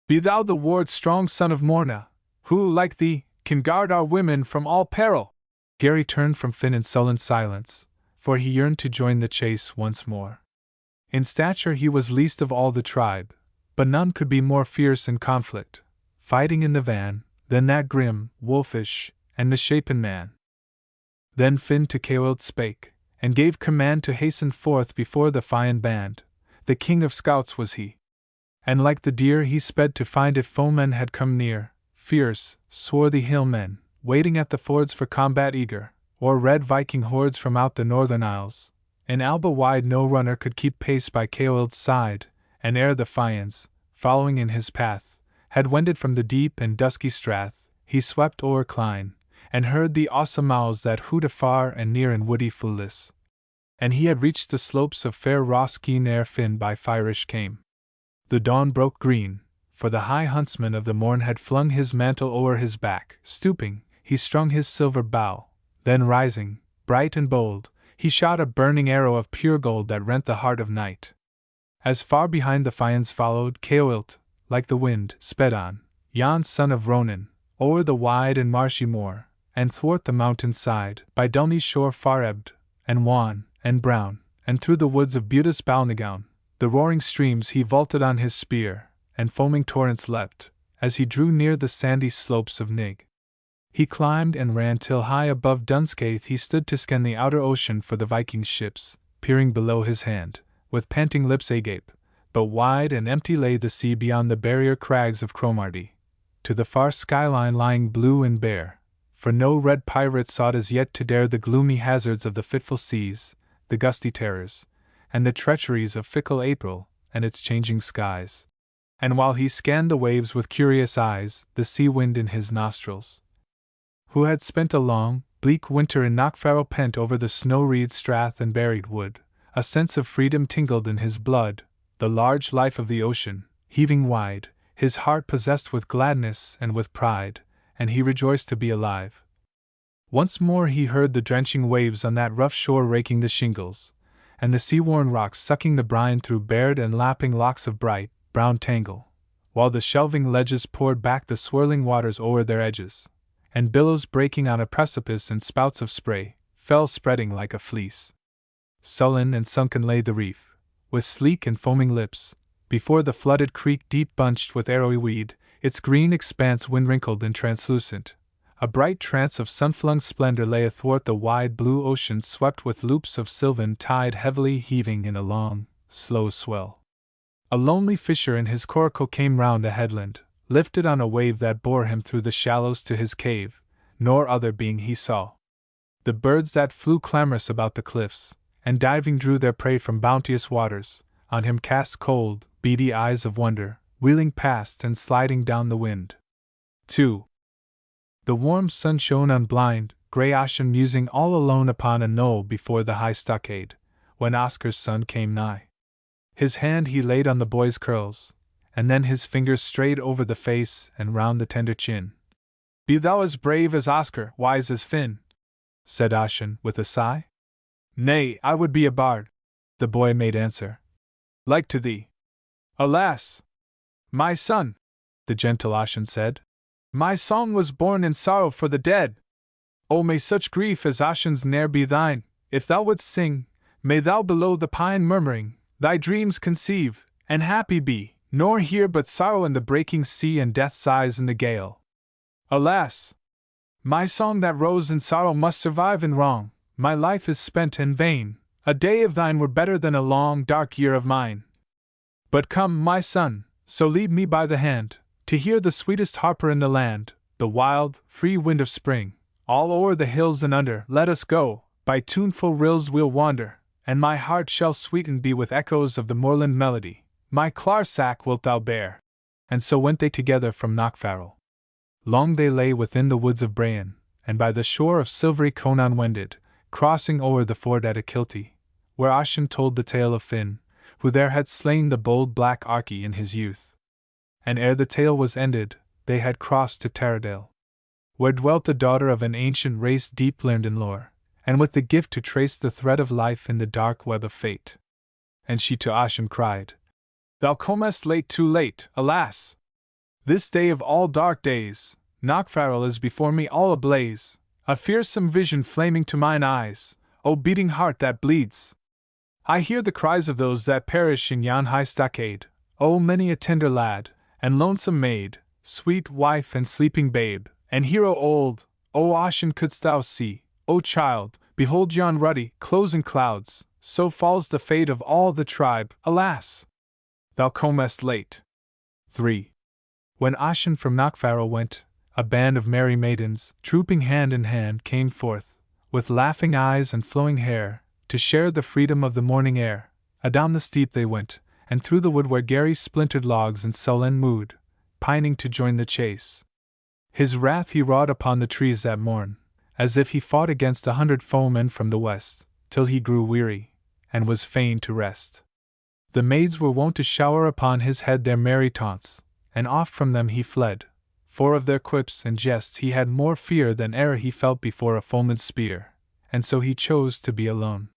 Be thou the ward strong son of Morna, who, like thee, can guard our women from all peril. Gary turned from Finn in sullen silence, for he yearned to join the chase once more. In stature he was least of all the tribe, but none could be more fierce in conflict, fighting in the van, than that grim, wolfish, and misshapen man. Then Finn to Ceolwyd spake, and gave command to hasten forth before the Fian band. The king of scouts was he. And like the deer he sped to find if foemen had come near, fierce, swarthy hillmen, waiting at the fords for combat eager, or red Viking hordes from out the northern isles. In Alba wide no runner could keep pace by Ceolwyd's side, and ere the Fians, following in his path, had wended from the deep and dusky strath, he swept o'er Clyne, and heard the awesome owls that hoot afar and near in woody Fulis. And he had reached the slopes of fair Roskeen ere Finn by Fyrish came. The dawn broke green, for the high huntsman of the morn had flung his mantle o'er his back. Stooping, he strung his silver bow, then rising, bright and bold, he shot a burning arrow of pure gold that rent the heart of night. As far behind the Fians followed, Ceolwyd, like the wind, sped on, Jan son of Ronan, o'er the wide and marshy moor, and thwart the mountain side, by Dulney's shore far ebbed, and wan, and brown, and through the woods of Budas Balnagown, the roaring streams he vaulted on his spear, and foaming torrents leapt, as he drew near the sandy slopes of Nig. He climbed and ran till high above Dunscaith he stood to scan the outer ocean for the Viking ships, peering below his hand, with panting lips agape, but wide and empty lay the sea beyond the barrier crags of Cromarty, to the far skyline lying blue and bare, for no red pirate sought as yet to dare the gloomy hazards of the fitful seas, the gusty terrors, and the treacheries of fickle April and its changing skies. And while he scanned the waves with curious eyes, the sea wind in his nostrils, who had spent a long, bleak winter in Knockfarrel pent over the snow-wreathed strath and buried wood, a sense of freedom tingled in his blood, the large life of the ocean, heaving wide, his heart possessed with gladness and with pride, and he rejoiced to be alive. Once more he heard the drenching waves on that rough shore raking the shingles, and the sea-worn rocks sucking the brine through bared and lapping locks of bright, brown tangle, while the shelving ledges poured back the swirling waters o'er their edges, and billows breaking on a precipice and spouts of spray, fell spreading like a fleece. Sullen and sunken lay the reef, with sleek and foaming lips, before the flooded creek deep bunched with arrowy weed, its green expanse wind-wrinkled and translucent. A bright trance of sun-flung splendor lay athwart the wide blue ocean swept with loops of sylvan tide heavily heaving in a long, slow swell. A lonely fisher in his coracle came round a headland, lifted on a wave that bore him through the shallows to his cave, nor other being he saw. The birds that flew clamorous about the cliffs, and diving drew their prey from bounteous waters, on him cast cold, beady eyes of wonder, wheeling past and sliding down the wind. 2. The warm sun shone on blind, grey Ashen musing all alone upon a knoll before the high stockade, when Oscar's son came nigh. His hand he laid on the boy's curls, and then his fingers strayed over the face and round the tender chin. Be thou as brave as Oscar, wise as Finn, said Ashen with a sigh. Nay, I would be a bard, the boy made answer, like to thee. Alas! My son, the gentle Ashen said, my song was born in sorrow for the dead. O may such grief as Ashen's ne'er be thine, if thou wouldst sing, may thou below the pine murmuring, thy dreams conceive, and happy be, nor hear but sorrow in the breaking sea and death sighs in the gale. Alas! My song that rose in sorrow must survive in wrong. My life is spent and vain. A day of thine were better than a long, dark year of mine. But come, my son, so lead me by the hand, to hear the sweetest harper in the land, the wild, free wind of spring. All o'er the hills and under, let us go, by tuneful rills we'll wander, and my heart shall sweeten be with echoes of the moorland melody. My clarsach wilt thou bear. And so went they together from Knockfarrel. Long they lay within the woods of Brayan, and by the shore of silvery Conan wended, crossing o'er the ford at Achilty, where Ossian told the tale of Finn, who there had slain the bold black Archy in his youth. And ere the tale was ended, they had crossed to Taradale, where dwelt the daughter of an ancient race deep learned in lore, and with the gift to trace the thread of life in the dark web of fate. And she to Ossian cried, Thou comest late, too late, alas! This day of all dark days, Knockfarrel is before me all ablaze, a fearsome vision flaming to mine eyes, O beating heart that bleeds! I hear the cries of those that perish in yon high stockade, O many a tender lad, and lonesome maid, sweet wife and sleeping babe, and hero old, O Ossian couldst thou see, O child, behold yon ruddy, closing clouds, so falls the fate of all the tribe, alas! Thou comest late. 3. When Ossian from Knockfarrel went, a band of merry maidens, trooping hand in hand, came forth, with laughing eyes and flowing hair, to share the freedom of the morning air. Adown the steep they went, and through the wood where Gary splintered logs in sullen mood, pining to join the chase. His wrath he wrought upon the trees that morn, as if he fought against 100 foemen from the west, till he grew weary, and was fain to rest. The maids were wont to shower upon his head their merry taunts, and oft from them he fled, for of their quips and jests he had more fear than e'er he felt before a foeman's spear, and so he chose to be alone.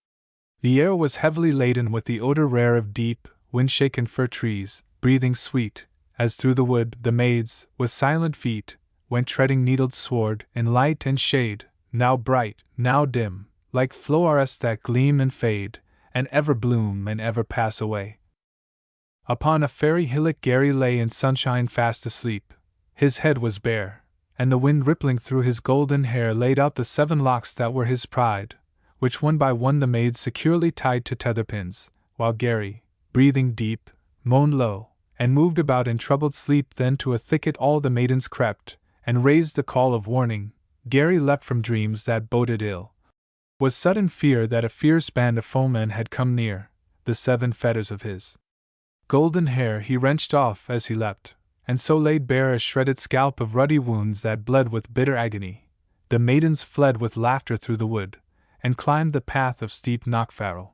The air was heavily laden with the odor rare of deep, wind-shaken fir trees, breathing sweet, as through the wood the maids, with silent feet, went treading needled sward in light and shade, now bright, now dim, like flowers that gleam and fade, and ever bloom and ever pass away. Upon a fairy hillock Gary lay in sunshine fast asleep. His head was bare, and the wind rippling through his golden hair laid out the 7 locks that were his pride, which one by one the maids securely tied to tether-pins, while Gary, breathing deep, moaned low, and moved about in troubled sleep. Then to a thicket all the maidens crept, and raised the call of warning. Gary leapt from dreams that boded ill. Was sudden fear that a fierce band of foemen had come near. The 7 fetters of his golden hair he wrenched off as he leapt, and so laid bare a shredded scalp of ruddy wounds that bled with bitter agony. The maidens fled with laughter through the wood, and climbed the path of steep Knockfarrel.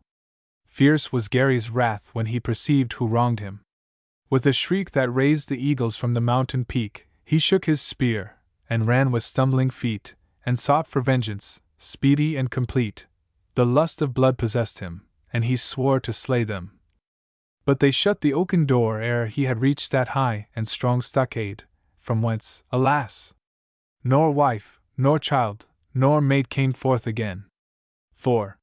Fierce was Gary's wrath when he perceived who wronged him. With a shriek that raised the eagles from the mountain peak, he shook his spear, and ran with stumbling feet, and sought for vengeance, speedy and complete. The lust of blood possessed him, and he swore to slay them. But they shut the oaken door ere he had reached that high and strong stockade, from whence, alas! nor wife, nor child, nor maid came forth again. 4.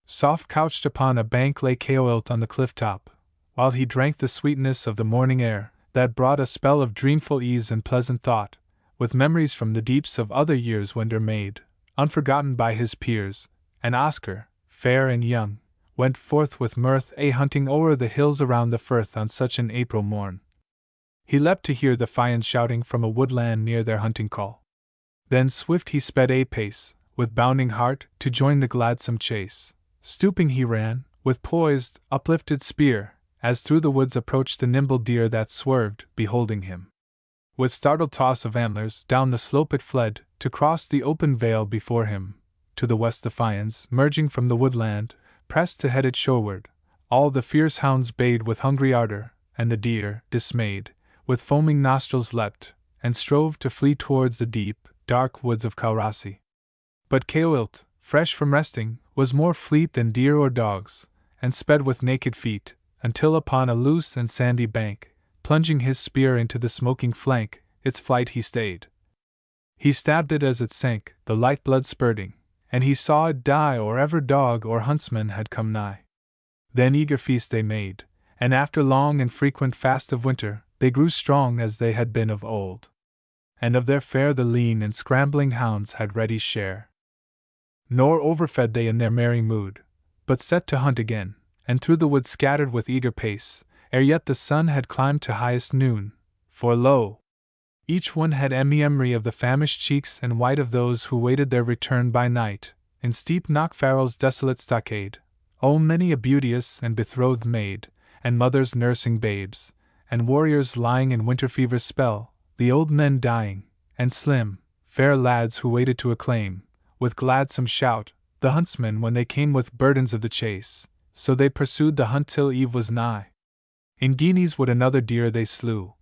Soft couched upon a bank lay Caoilt on the cliff top, while he drank the sweetness of the morning air, that brought a spell of dreamful ease and pleasant thought, with memories from the deeps of other years wonder made, unforgotten by his peers, and Oscar, fair and young, went forth with mirth hunting o'er the hills around the firth on such an April morn. He leapt to hear the Fians shouting from a woodland near their hunting call. Then swift he sped a pace, with bounding heart, to join the gladsome chase. Stooping he ran, with poised, uplifted spear, as through the woods approached the nimble deer that swerved, beholding him. With startled toss of antlers, down the slope it fled, to cross the open vale before him. To the west the Fians, merging from the woodland, pressed to head it shoreward. All the fierce hounds bayed with hungry ardor, and the deer, dismayed, with foaming nostrils leapt, and strove to flee towards the deep, dark woods of Caurasi. But Caoilt, fresh from resting, was more fleet than deer or dogs, and sped with naked feet, until upon a loose and sandy bank, plunging his spear into the smoking flank, its flight he stayed. He stabbed it as it sank, the light blood spurting, and he saw it die or ever dog or huntsman had come nigh. Then eager feast they made, and after long and frequent fast of winter, they grew strong as they had been of old. and of their fare the lean and scrambling hounds had ready share. Nor overfed they in their merry mood, but set to hunt again, and through the woods scattered with eager pace, ere yet the sun had climbed to highest noon, for lo! Each one had memory of the famished cheeks and white of those who waited their return by night, in steep Knockfarrel's desolate stockade. Oh, many a beauteous and betrothed maid, and mothers nursing babes, and warriors lying in winter fever's spell, the old men dying, and slim, fair lads who waited to acclaim, with gladsome shout, the huntsmen when they came with burdens of the chase. So they pursued the hunt till eve was nigh. In Guineas wood another deer they slew.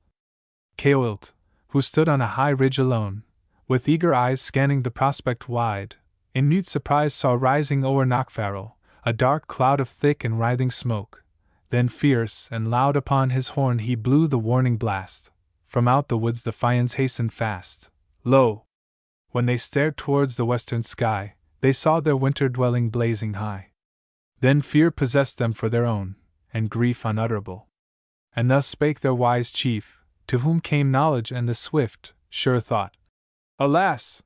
Caoilt, who stood on a high ridge alone, with eager eyes scanning the prospect wide, in mute surprise saw rising o'er Knockfarrel a dark cloud of thick and writhing smoke. Then fierce and loud upon his horn he blew the warning blast. From out the woods the Fians hastened fast. Lo! When they stared towards the western sky, they saw their winter dwelling blazing high. Then fear possessed them for their own, and grief unutterable. And thus spake their wise chief, to whom came knowledge and the swift, sure thought. Alas!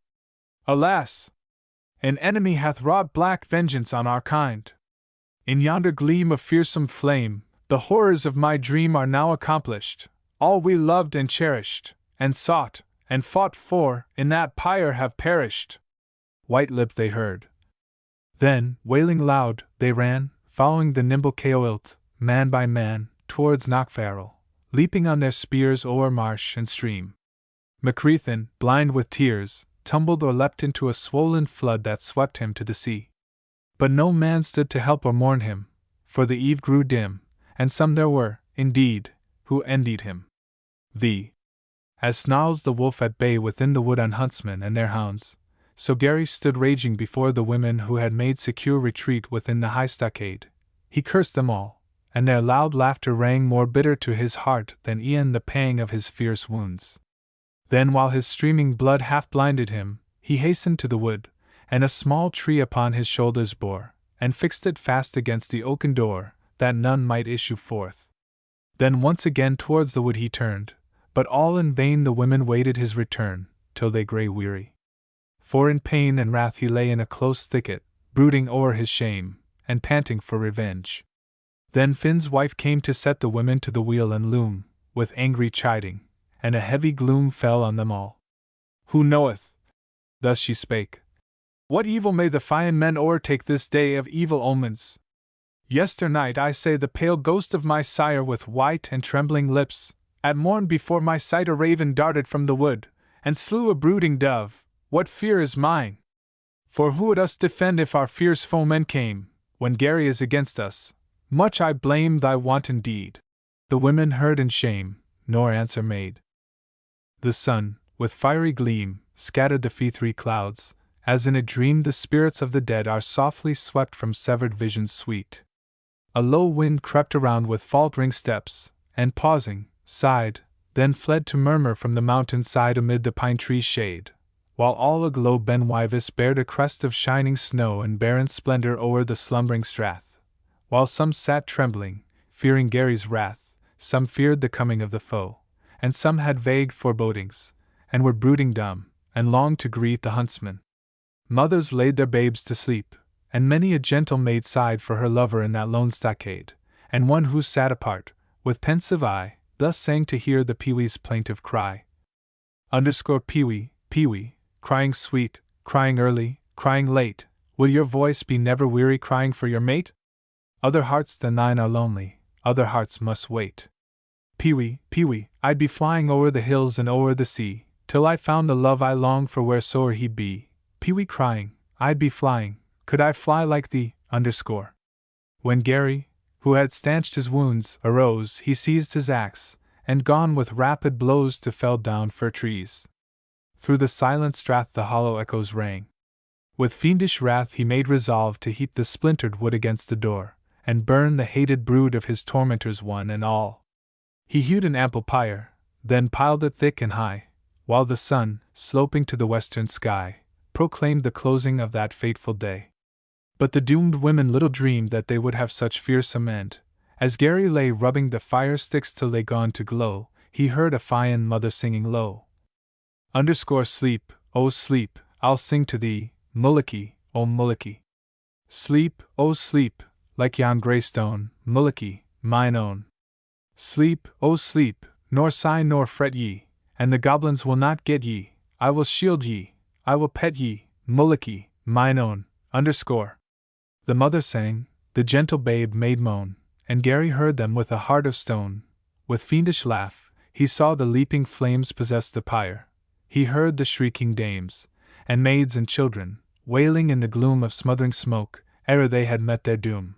Alas! An enemy hath wrought black vengeance on our kind. In yonder gleam of fearsome flame, the horrors of my dream are now accomplished. All we loved and cherished, and sought, and fought for, in that pyre have perished. White-lipped they heard. Then, wailing loud, they ran, following the nimble Caoilt, man by man, towards Knockfarrel, leaping on their spears o'er marsh and stream. Macreithin, blind with tears, tumbled or leapt into a swollen flood that swept him to the sea. But no man stood to help or mourn him, for the eve grew dim, and some there were, indeed, who envied him. As snarls the wolf at bay within the wood on huntsmen and their hounds, so Gary stood raging before the women who had made secure retreat within the high stockade. He cursed them all, and their loud laughter rang more bitter to his heart than e'en the pang of his fierce wounds. Then, while his streaming blood half blinded him, he hastened to the wood, and a small tree upon his shoulders bore, and fixed it fast against the oaken door, that none might issue forth. Then once again towards the wood he turned, but all in vain the women waited his return, till they grew weary. For in pain and wrath he lay in a close thicket, brooding o'er his shame, and panting for revenge. Then Finn's wife came to set the women to the wheel and loom, with angry chiding, and a heavy gloom fell on them all. Who knoweth? Thus she spake. What evil may the Fian men o'ertake this day of evil omens? Yesternight I say the pale ghost of my sire with white and trembling lips, at morn before my sight a raven darted from the wood, and slew a brooding dove. What fear is mine? For who would us defend if our fierce foemen came, when Gary is against us? Much I blame thy wanton deed. The women heard in shame, nor answer made. The sun, with fiery gleam, scattered the feathery clouds, as in a dream the spirits of the dead are softly swept from severed visions sweet. A low wind crept around with faltering steps, and pausing, sighed, then fled to murmur from the mountain side amid the pine tree's shade, while all aglow Ben Wyvis bared a crest of shining snow and barren splendor o'er the slumbering strath, while some sat trembling, fearing Gary's wrath, some feared the coming of the foe, and some had vague forebodings, and were brooding dumb, and longed to greet the huntsman. Mothers laid their babes to sleep, and many a gentle maid sighed for her lover in that lone stockade, and one who sat apart, with pensive eye, thus sang to hear the peewee's plaintive cry. Peewee, peewee, crying sweet, crying early, crying late, will your voice be never weary crying for your mate? Other hearts than thine are lonely, other hearts must wait. Peewee, peewee, I'd be flying o'er the hills and o'er the sea, till I found the love I long for wheresoe'er he be. Peewee crying, I'd be flying, could I fly like thee, When Gary, who had stanched his wounds, arose, he seized his axe, and gone with rapid blows to fell down fir trees. Through the silent strath the hollow echoes rang. With fiendish wrath he made resolve to heap the splintered wood against the door, and burn the hated brood of his tormentors one and all. He hewed an ample pyre, then piled it thick and high, while the sun, sloping to the western sky, proclaimed the closing of that fateful day. But the doomed women little dreamed that they would have such fearsome end. As Gary lay rubbing the fire sticks till they gone to glow, he heard a Fian mother singing low. Sleep, oh sleep, I'll sing to thee, Mulliki, oh Mulliki. Sleep, oh sleep, like yon grey stone, Mulliki, mine own. Sleep, oh sleep, nor sigh nor fret ye, and the goblins will not get ye. I will shield ye, I will pet ye, Mulliki, mine own. The mother sang, the gentle babe made moan, and Gary heard them with a heart of stone. With fiendish laugh, he saw the leaping flames possess the pyre. He heard the shrieking dames, and maids and children, wailing in the gloom of smothering smoke, ere they had met their doom.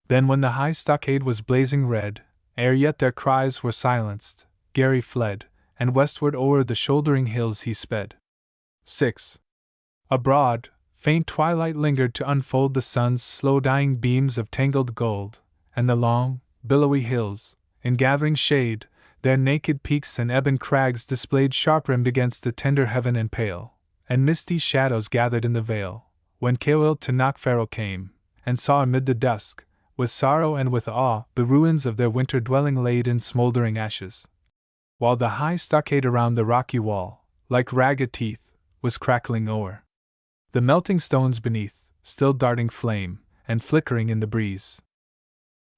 Then when the high stockade was blazing red, ere yet their cries were silenced, Gary fled, and westward o'er the shouldering hills he sped. 6. A broad, faint twilight lingered to unfold the sun's slow-dying beams of tangled gold, and the long, billowy hills, in gathering shade, their naked peaks and ebon crags displayed sharp-rimmed against the tender heaven and pale, and misty shadows gathered in the vale, when Caoilte to Knockfarrel came, and saw amid the dusk, with sorrow and with awe, the ruins of their winter dwelling laid in smouldering ashes, while the high stockade around the rocky wall, like ragged teeth, was crackling o'er. The melting stones beneath, still darting flame, and flickering in the breeze.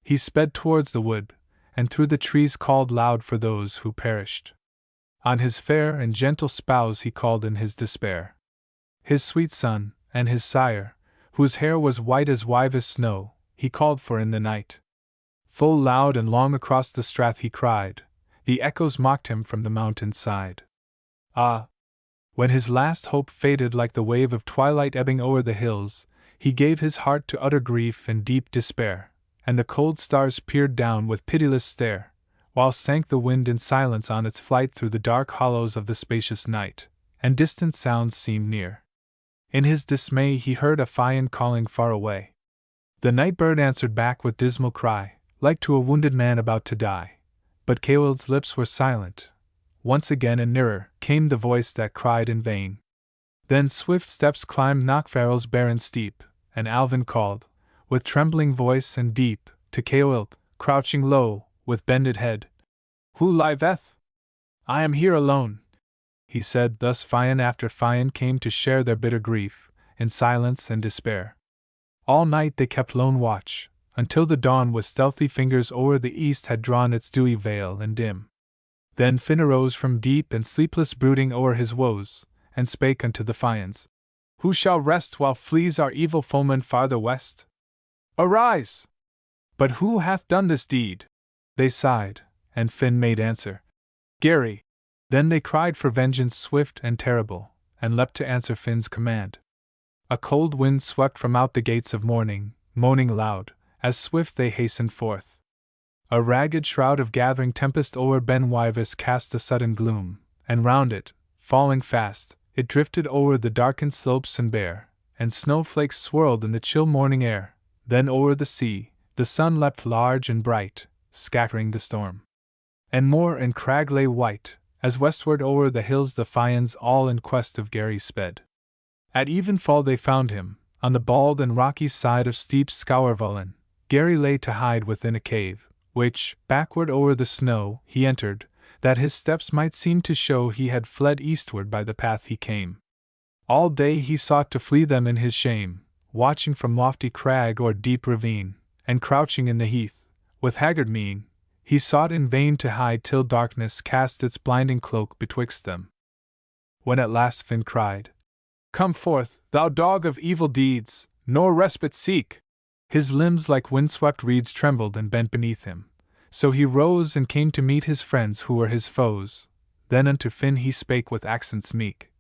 He sped towards the wood, and through the trees called loud for those who perished. On his fair and gentle spouse he called in his despair. His sweet son, and his sire, whose hair was white as Wyvis snow, he called for in the night. Full loud and long across the strath he cried, the echoes mocked him from the mountain side. Ah! When his last hope faded like the wave of twilight ebbing o'er the hills, he gave his heart to utter grief and deep despair, and the cold stars peered down with pitiless stare, while sank the wind in silence on its flight through the dark hollows of the spacious night, and distant sounds seemed near. In his dismay he heard a Fian calling far away. The night bird answered back with dismal cry, like to a wounded man about to die, but Caoilte's lips were silent. Once again and nearer came the voice that cried in vain. Then swift steps climbed Knockfarrel's barren steep, and Alvin called, with trembling voice and deep, to Caoilte, crouching low, with bended head. Who liveth? I am here alone, he said. Thus Fian after Fian came to share their bitter grief, in silence and despair. All night they kept lone watch, until the dawn with stealthy fingers o'er the east had drawn its dewy veil and dim. Then Finn arose from deep and sleepless brooding o'er his woes, and spake unto the Fians, Who shall rest while flees our evil foeman farther west? Arise! But who hath done this deed? They sighed, and Finn made answer, Gary. Then they cried for vengeance swift and terrible, and leapt to answer Finn's command. A cold wind swept from out the gates of morning, moaning loud, as swift they hastened forth. A ragged shroud of gathering tempest o'er Ben Wyvis cast a sudden gloom, and round it, falling fast, it drifted o'er the darkened slopes and bare, and snowflakes swirled in the chill morning air. Then o'er the sea, the sun leapt large and bright, scattering the storm. And moor and crag lay white, as westward o'er the hills the Fians all in quest of Gary sped. At evenfall they found him, on the bald and rocky side of steep Scourvullen. Gary lay to hide within a cave, which, backward o'er the snow, he entered, that his steps might seem to show he had fled eastward by the path he came. All day he sought to flee them in his shame, watching from lofty crag or deep ravine, and crouching in the heath, with haggard mien, he sought in vain to hide till darkness cast its blinding cloak betwixt them. When at last Finn cried, Come forth, thou dog of evil deeds, nor respite seek! His limbs like wind-swept reeds trembled and bent beneath him, so he rose and came to meet his friends who were his foes. Then unto Finn he spake with accents meek,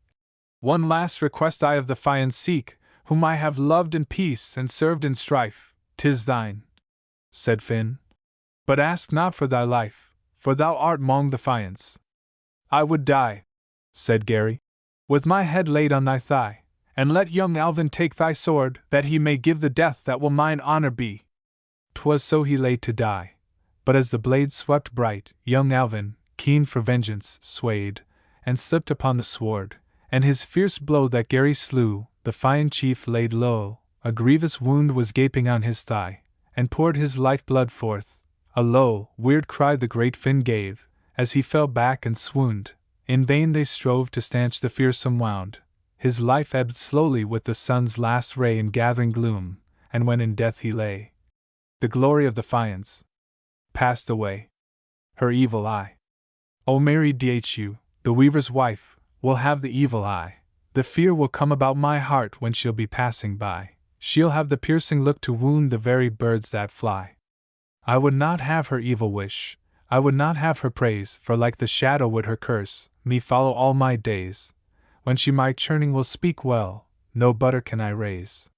One last request I of the Fians seek, whom I have loved in peace and served in strife. 'Tis thine, said Finn, but ask not for thy life, for thou art 'mong the Fians. I would die, said Gary, with my head laid on thy thigh, and let young Alvin take thy sword, that he may give the death that will mine honor be. 'Twas so he lay to die, but as the blade swept bright, young Alvin, keen for vengeance, swayed, and slipped upon the sword, and his fierce blow that Gary slew, the Fian chief laid low. A grievous wound was gaping on his thigh, and poured his life-blood forth. A low, weird cry the great Finn gave, as he fell back and swooned, In vain they strove to stanch the fearsome wound. His life ebbed slowly with the sun's last ray in gathering gloom, and when in death he lay, the glory of the Fians passed away. Her evil eye. O Mary Dhu, the weaver's wife, will have the evil eye. The fear will come about my heart when she'll be passing by. She'll have the piercing look to wound the very birds that fly. I would not have her evil wish, I would not have her praise, for like the shadow would her curse me follow all my days. When she my churning will speak well, no butter can I raise.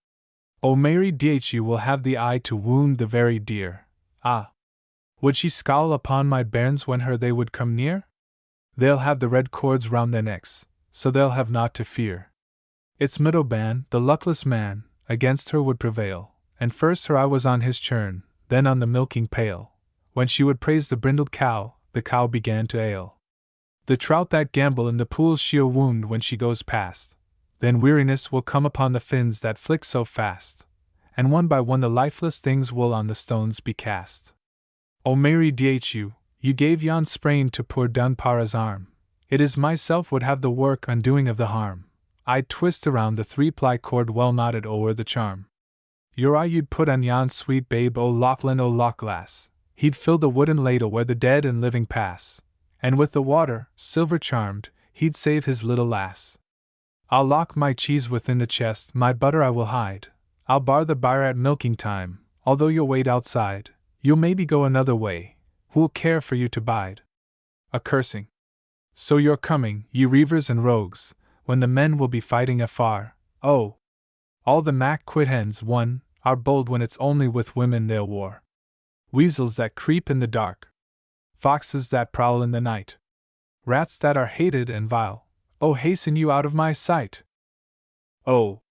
O Mary Dhu will have the eye to wound the very deer. Ah! Would she scowl upon my bairns when her they would come near? They'll have the red cords round their necks, so they'll have naught to fear. Its Middleban, the luckless man, against her would prevail, and first her eye was on his churn, then on the milking pail. When she would praise the brindled cow, the cow began to ail. The trout that gambol in the pools she'll wound when she goes past. Then weariness will come upon the fins that flick so fast, and one by one the lifeless things will on the stones be cast. O Mary Dhu, you gave yon sprain to poor Dunpara's arm. It is myself would have the work undoing of the harm. I'd twist around the 3-ply cord well knotted o'er the charm. Your eye you'd put on yon sweet babe O Lachlan o Lochglass. He'd fill the wooden ladle where the dead and living pass, and with the water, silver charmed, he'd save his little lass. I'll lock my cheese within the chest, my butter I will hide. I'll bar the byre at milking time, although you'll wait outside. You'll maybe go another way, who'll care for you to bide? A cursing. So you're coming, ye reivers and rogues, when the men will be fighting afar. Oh! All the Mac quid hens, one, are bold when it's only with women they'll war. Weasels that creep in the dark, foxes that prowl in the night, rats that are hated and vile, oh hasten you out of my sight! Oh!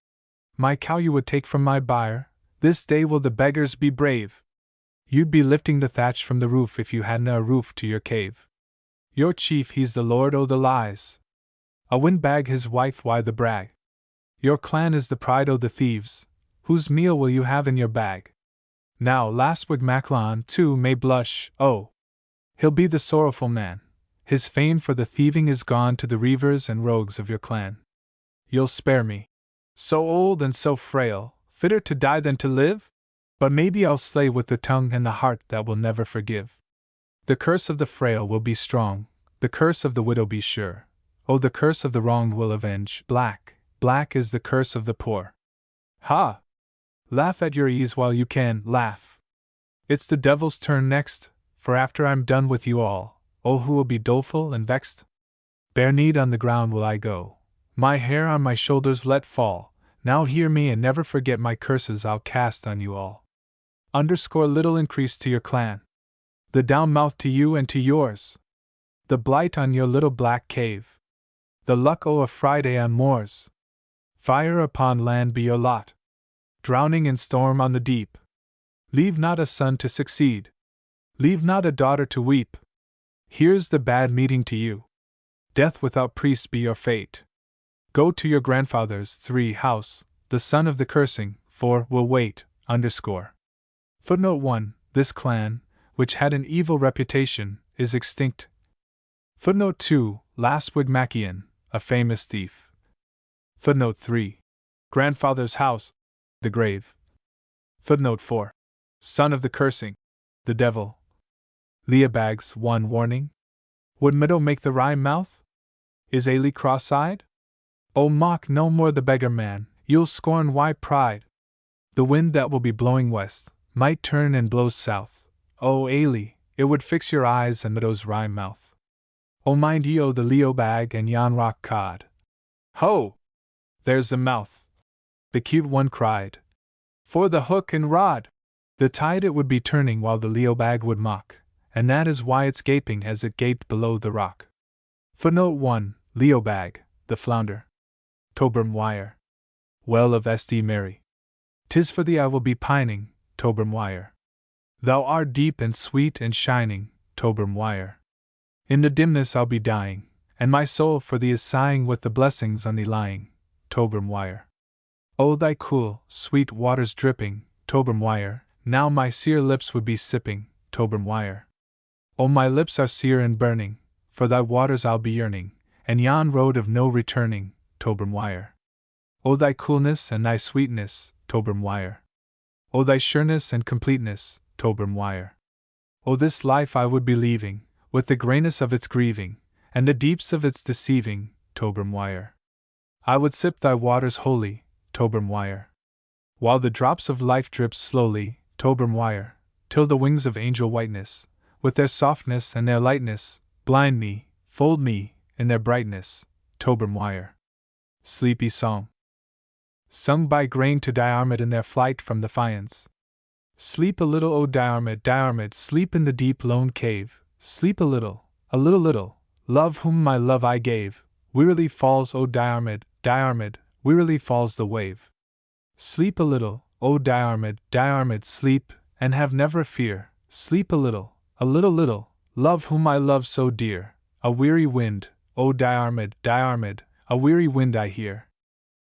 My cow you would take from my byre, this day will the beggars be brave. You'd be lifting the thatch from the roof if you hadna a roof to your cave. Your chief he's the lord o' the lies, a windbag his wife why the brag. Your clan is the pride o' the thieves, whose meal will you have in your bag? Now Lastwig Maclan too may blush, oh! He'll be the sorrowful man, his fame for the thieving is gone to the reivers and rogues of your clan. You'll spare me, so old and so frail, fitter to die than to live? But maybe I'll slay with the tongue and the heart that will never forgive. The curse of the frail will be strong, the curse of the widow be sure. Oh, the curse of the wronged will avenge. Black, black is the curse of the poor. Ha! Laugh at your ease while you can, laugh. It's the devil's turn next, for after I'm done with you all, oh, who will be doleful and vexed? Bare-kneed on the ground will I go, my hair on my shoulders let fall. Now hear me and never forget my curses I'll cast on you all. Underscore little increase to your clan. The down mouth to you and to yours. The blight on your little black cave. The luck o' a Friday on moors. Fire upon land be your lot. Drowning in storm on the deep. Leave not a son to succeed. Leave not a daughter to weep. Here's the bad meeting to you. Death without priest be your fate. Go to your grandfather's house, the son of the cursing, for will wait. Underscore. Footnote 1. This clan, which had an evil reputation, is extinct. Footnote 2. Lastwig Macian, a famous thief. Footnote 3. Grandfather's house, the grave. Footnote 4. Son of the cursing, the devil. Leobags 1 warning. Would Meadow make the wry mouth? Is Ailey cross-eyed? Oh, mock no more the beggar man, you'll scorn why pride. The wind that will be blowing west might turn and blow south. Oh, Ailey, it would fix your eyes and Meadow's wry mouth. Oh, mind ye o' the Leobag and yon rock cod. Ho! There's the mouth. The cute one cried. For the hook and rod! The tide it would be turning while the Leobag would mock, and that is why it's gaping as it gaped below the rock. Footnote 1. Leobag, the flounder. Tobram Wire. Well of St. Mary. 'Tis for thee I will be pining, Tobram Wire. Thou art deep and sweet and shining, Tobram Wire. In the dimness I'll be dying, and my soul for thee is sighing with the blessings on thee lying, Tobram Wire. Oh, thy cool, sweet waters dripping, Tobram Wire, now my sear lips would be sipping, Tobram Wire. Oh, my lips are sear and burning, for thy waters I'll be yearning, and yon road of no returning, Toberm Wire. O thy coolness and thy sweetness, Toberm Wire. O thy sureness and completeness, Toberm Wire. O this life I would be leaving, with the greyness of its grieving, and the deeps of its deceiving, Toberm Wire. I would sip thy waters wholly, Toberm Wire. While the drops of life drip slowly, Toberm Wire, till the wings of angel whiteness, with their softness and their lightness, blind me, fold me, in their brightness, Toberm Wire. Sleepy Song. Sung by grain to Diarmid in their flight from the Fians. Sleep a little, O Diarmid, Diarmid, sleep in the deep lone cave, sleep a little, little, love whom my love I gave. Wearily falls, O Diarmid, Diarmid, wearily falls the wave. Sleep a little, O Diarmid, Diarmid, sleep, and have never fear, sleep a little, little, love whom I love so dear. A weary wind, O Diarmid, Diarmid, a weary wind I hear.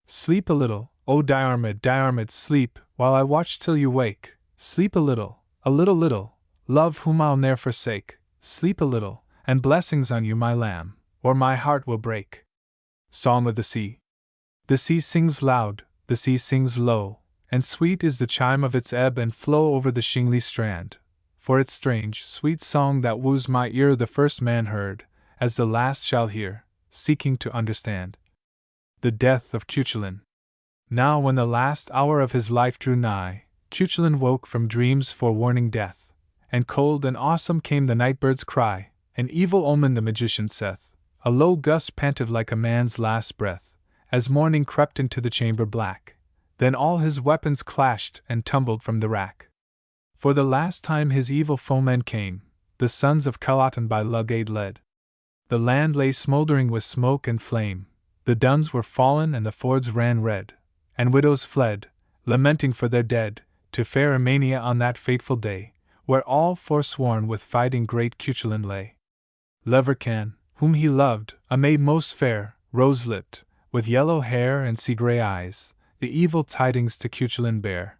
Sleep a little, O Diarmid, Diarmid, sleep, while I watch till you wake. Sleep a little, little, love whom I'll ne'er forsake. Sleep a little, and blessings on you, my lamb, or my heart will break. Song of the Sea. The sea sings loud, the sea sings low, and sweet is the chime of its ebb and flow over the shingly strand. For its strange, sweet song that woos my ear the first man heard, as the last shall hear, seeking to understand. The death of Cuchulain. Now when the last hour of his life drew nigh, Cuchulain woke from dreams forewarning death, and cold and awesome came the night-bird's cry, an evil omen the magician saith. A low gust panted like a man's last breath, as morning crept into the chamber black. Then all his weapons clashed and tumbled from the rack. For the last time his evil foemen came, the sons of Calatin by Lugade led. The land lay smouldering with smoke and flame, the duns were fallen and the fords ran red, and widows fled, lamenting for their dead, to fair Emania on that fateful day, where all forsworn with fighting great Cuchulain lay. Leverkan, whom he loved, a maid most fair, rose-lipped, with yellow hair and sea-grey eyes, the evil tidings to Cuchulain bare.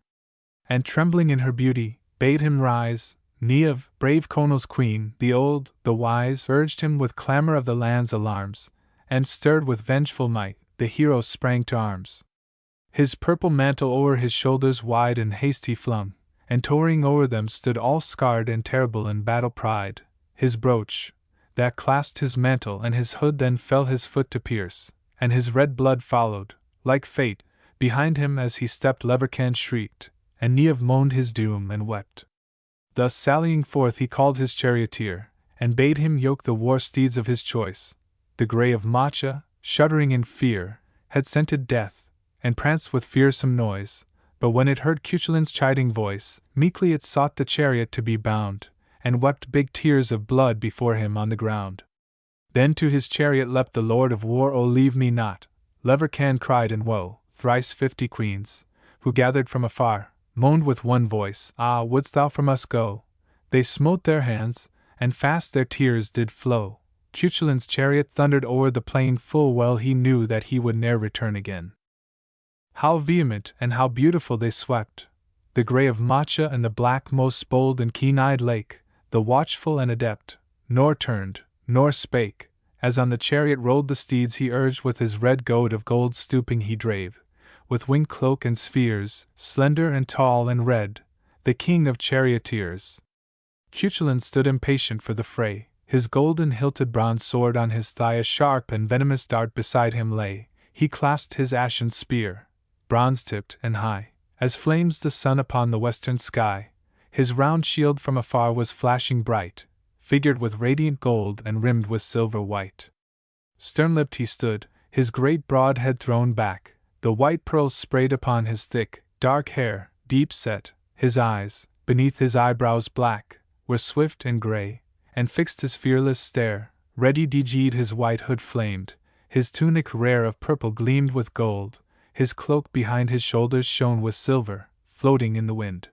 And trembling in her beauty, bade him rise. Niamh, brave Conal's queen, the old, the wise, urged him with clamor of the land's alarms, and stirred with vengeful might, the hero sprang to arms. His purple mantle o'er his shoulders wide in haste he flung, and towering o'er them stood all scarred and terrible in battle pride. His brooch, that clasped his mantle and his hood then fell his foot to pierce, and his red blood followed, like fate, behind him as he stepped. Leverkan shrieked, and Niamh moaned his doom and wept. Thus sallying forth he called his charioteer, and bade him yoke the war steeds of his choice. The grey of Macha, shuddering in fear, had scented death, and pranced with fearsome noise, but when it heard Cuchulain's chiding voice, meekly it sought the chariot to be bound, and wept big tears of blood before him on the ground. Then to his chariot leapt the Lord of War. "O leave me not," Leverkan cried in woe. Thrice 50 queens, who gathered from afar, moaned with one voice, "Ah, wouldst thou from us go?" They smote their hands, and fast their tears did flow. Cuchulain's chariot thundered o'er the plain, full well he knew that he would ne'er return again. How vehement and how beautiful they swept, the grey of Macha and the black, most bold and keen-eyed lake, the watchful and adept, nor turned, nor spake, as on the chariot rolled the steeds he urged with his red goad of gold. Stooping he drave, with winged cloak and spheres, slender and tall and red, the king of charioteers. Cuchulain stood impatient for the fray, his golden-hilted bronze sword on his thigh, a sharp and venomous dart beside him lay. He clasped his ashen spear, bronze-tipped and high, as flames the sun upon the western sky. His round shield from afar was flashing bright, figured with radiant gold and rimmed with silver white. Stern-lipped he stood, his great broad head thrown back, the white pearls sprayed upon his thick, dark hair, deep set. His eyes, beneath his eyebrows black, were swift and grey, and fixed his fearless stare. Ready DG'd his white hood flamed, his tunic rare of purple gleamed with gold, his cloak behind his shoulders shone with silver, floating in the wind.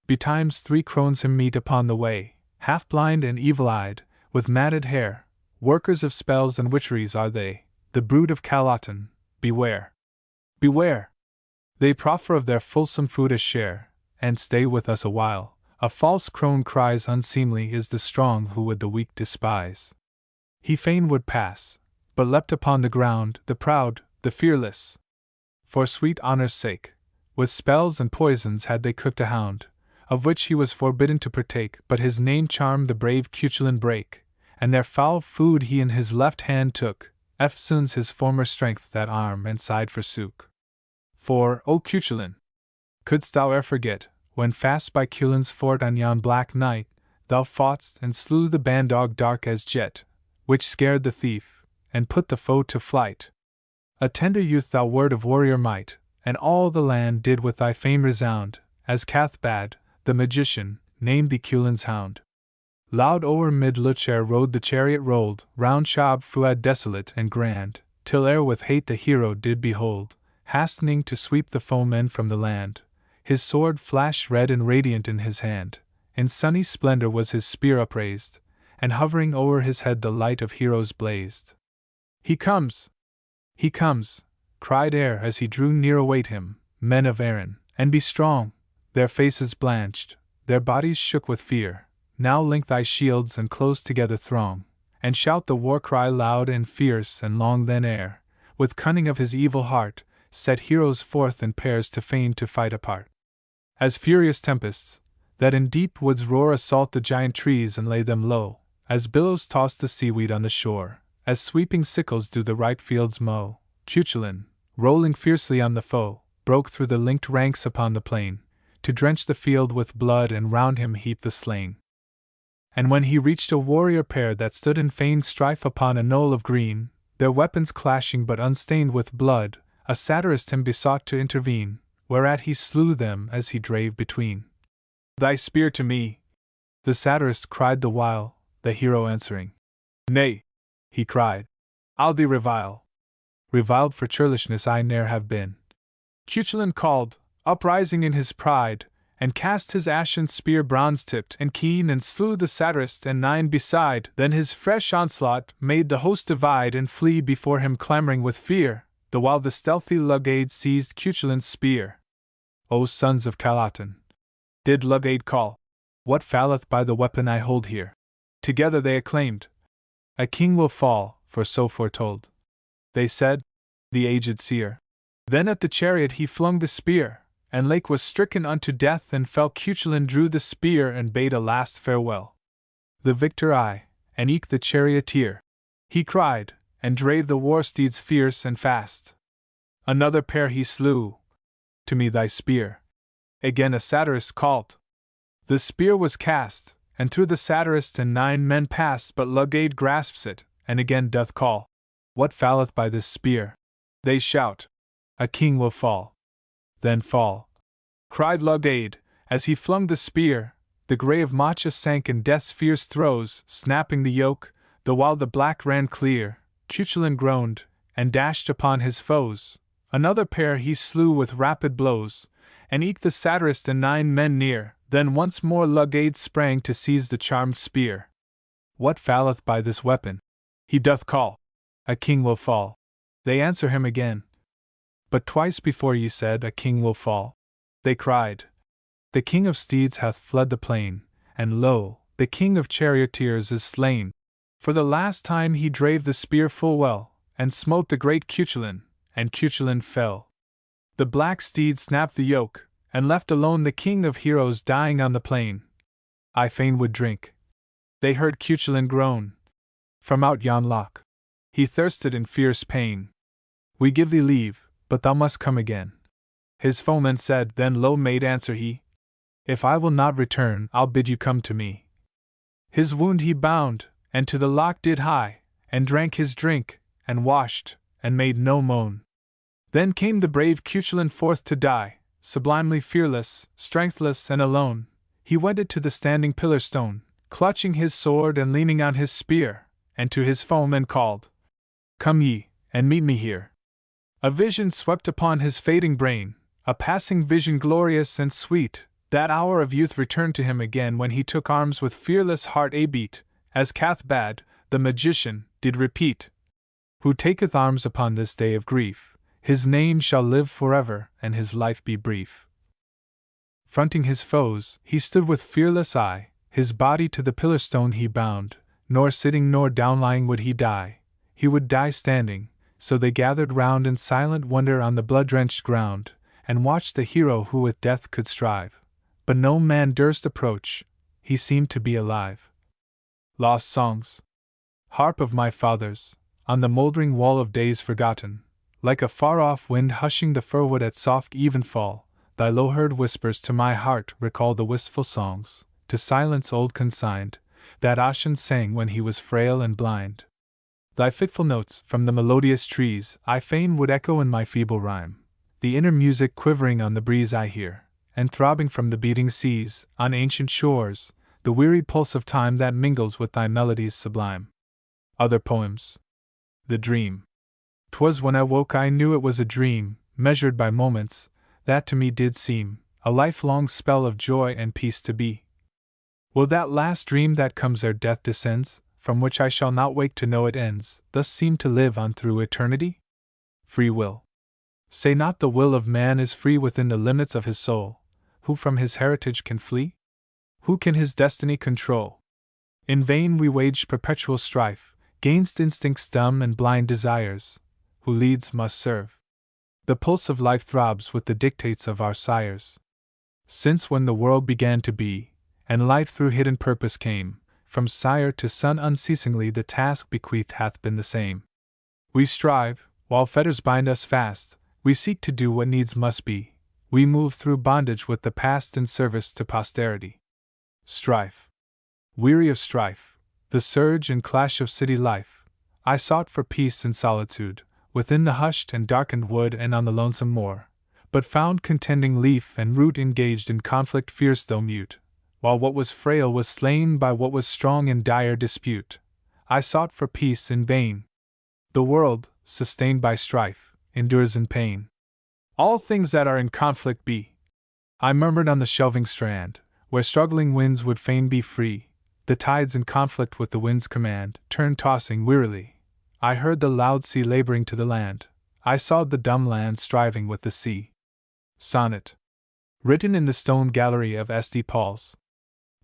Betimes 3 crones him meet upon the way, half-blind and evil-eyed, with matted hair. Workers of spells and witcheries are they, the brood of Calatin. Beware! Beware! They proffer of their fulsome food a share, and stay with us a while. A false crone cries, unseemly is the strong who would the weak despise. He fain would pass, but leapt upon the ground, the proud, the fearless. For sweet honor's sake, with spells and poisons had they cooked a hound, of which he was forbidden to partake, but his name charmed the brave Cuchulain brake, and their foul food he in his left hand took, eftsoons his former strength that arm and side forsook. For, O Cuchulain, couldst thou e'er forget, when fast by Culan's fort on yon black night, thou fought'st and slew the bandog dark as jet, which scared the thief, and put the foe to flight? A tender youth thou wert of warrior might, and all the land did with thy fame resound, as Cathbad, the magician, named thee Culan's hound. Loud o'er mid Luchair road the chariot rolled, round Shab Fuad desolate and grand, till ere with hate the hero did behold, hastening to sweep the foemen from the land. His sword flashed red and radiant in his hand, in sunny splendor was his spear upraised, and hovering o'er his head the light of heroes blazed. He comes! He comes! Cried ere as he drew near await him, men of Erin, and be strong! Their faces blanched, their bodies shook with fear. Now link thy shields and close together throng, and shout the war cry loud and fierce and long then ere, with cunning of his evil heart, set heroes forth in pairs to feign to fight apart. As furious tempests, that in deep woods roar assault the giant trees and lay them low, as billows toss the seaweed on the shore, as sweeping sickles do the ripe fields mow, Cuchulain, rolling fiercely on the foe, broke through the linked ranks upon the plain, to drench the field with blood and round him heap the slain. And when he reached a warrior pair that stood in feigned strife upon a knoll of green, their weapons clashing but unstained with blood, a satirist him besought to intervene, whereat he slew them as he drave between. Thy spear to me! The satirist cried the while, the hero answering. Nay, he cried, I'll thee revile. Reviled for churlishness I ne'er have been. Cuchulain called, uprising in his pride, and cast his ashen spear bronze-tipped and keen and slew the satirist and 9 beside. Then his fresh onslaught made the host divide and flee before him clamoring with fear, the while the stealthy Lugaid seized Cuchulain's spear. O sons of Calatin! Did Lugaid call? What falleth by the weapon I hold here? Together they acclaimed. A king will fall, for so foretold. They said, the aged seer. Then at the chariot he flung the spear, and Lake was stricken unto death and fell. Cuchulain drew the spear and bade a last farewell. The victor I, and eke the charioteer, he cried, and drave the war steeds fierce and fast. Another pair he slew. To me thy spear. Again a satirist called. The spear was cast, and through the satirist and 9 men passed, but Lugaid grasps it, and again doth call. What falleth by this spear? They shout. A king will fall. Then fall. Cried Lugaid, as he flung the spear, the grey of Macha sank in death's fierce throes, snapping the yoke, the while the black ran clear. Cuchulain groaned, and dashed upon his foes. Another pair he slew with rapid blows, and eke the satirist and 9 men near. Then once more Lugaid sprang to seize the charmed spear. What falleth by this weapon? He doth call. A king will fall. They answer him again. But twice before ye said, a king will fall. They cried. The king of steeds hath fled the plain, and lo, the king of charioteers is slain. For the last time he drave the spear full well, and smote the great Cuchulain, and Cuchulain fell. The black steed snapped the yoke, and left alone the king of heroes dying on the plain. I fain would drink. They heard Cuchulain groan. From out yon loch. He thirsted in fierce pain. We give thee leave, but thou must come again. His foemen said, then low made answer he. If I will not return, I'll bid you come to me. His wound he bound, and to the loch did hie, and drank his drink, and washed, and made no moan. Then came the brave Cuchulain forth to die, sublimely fearless, strengthless and alone. He wended to the standing pillar stone, clutching his sword and leaning on his spear, and to his foemen called, Come ye, and meet me here. A vision swept upon his fading brain, a passing vision glorious and sweet. That hour of youth returned to him again when he took arms with fearless heart a beat, as Cathbad, the magician, did repeat. Who taketh arms upon this day of grief, his name shall live forever, and his life be brief. Fronting his foes, he stood with fearless eye, his body to the pillar stone he bound, nor sitting nor down lying would he die. he would die standing, so they gathered round in silent wonder on the blood-drenched ground, and watched the hero who with death could strive. But no man durst approach, he seemed to be alive. Lost songs. Harp of my fathers, on the mouldering wall of days forgotten, like a far-off wind hushing the firwood at soft evenfall, thy low-heard whispers to my heart recall the wistful songs, to silence old consigned, that Ossian sang when he was frail and blind. Thy fitful notes, from the melodious trees, I fain would echo in my feeble rhyme. The inner music quivering on the breeze I hear, and throbbing from the beating seas, on ancient shores, the wearied pulse of time that mingles with thy melodies sublime. Other poems. The dream. 'Twas when I woke I knew it was a dream, measured by moments, that to me did seem a lifelong spell of joy and peace to be. Will that last dream that comes ere death descends, from which I shall not wake to know it ends, thus seem to live on through eternity? Free will. Say not the will of man is free within the limits of his soul. Who from his heritage can flee? Who can his destiny control? In vain we wage perpetual strife, gainst instincts dumb and blind desires. Who leads must serve. The pulse of life throbs with the dictates of our sires. Since when the world began to be, and life through hidden purpose came, from sire to son unceasingly the task bequeathed hath been the same. We strive, while fetters bind us fast, we seek to do what needs must be, we move through bondage with the past in service to posterity. Strife. Weary of strife, the surge and clash of city life, I sought for peace and solitude, within the hushed and darkened wood and on the lonesome moor, but found contending leaf and root engaged in conflict fierce though mute. While what was frail was slain by what was strong in dire dispute, I sought for peace in vain. The world, sustained by strife, endures in pain. All things that are in conflict be. I murmured on the shelving strand, where struggling winds would fain be free. The tides in conflict with the wind's command turned tossing wearily. I heard the loud sea laboring to the land. I saw the dumb land striving with the sea. Sonnet. Written in the stone gallery of St. Paul's.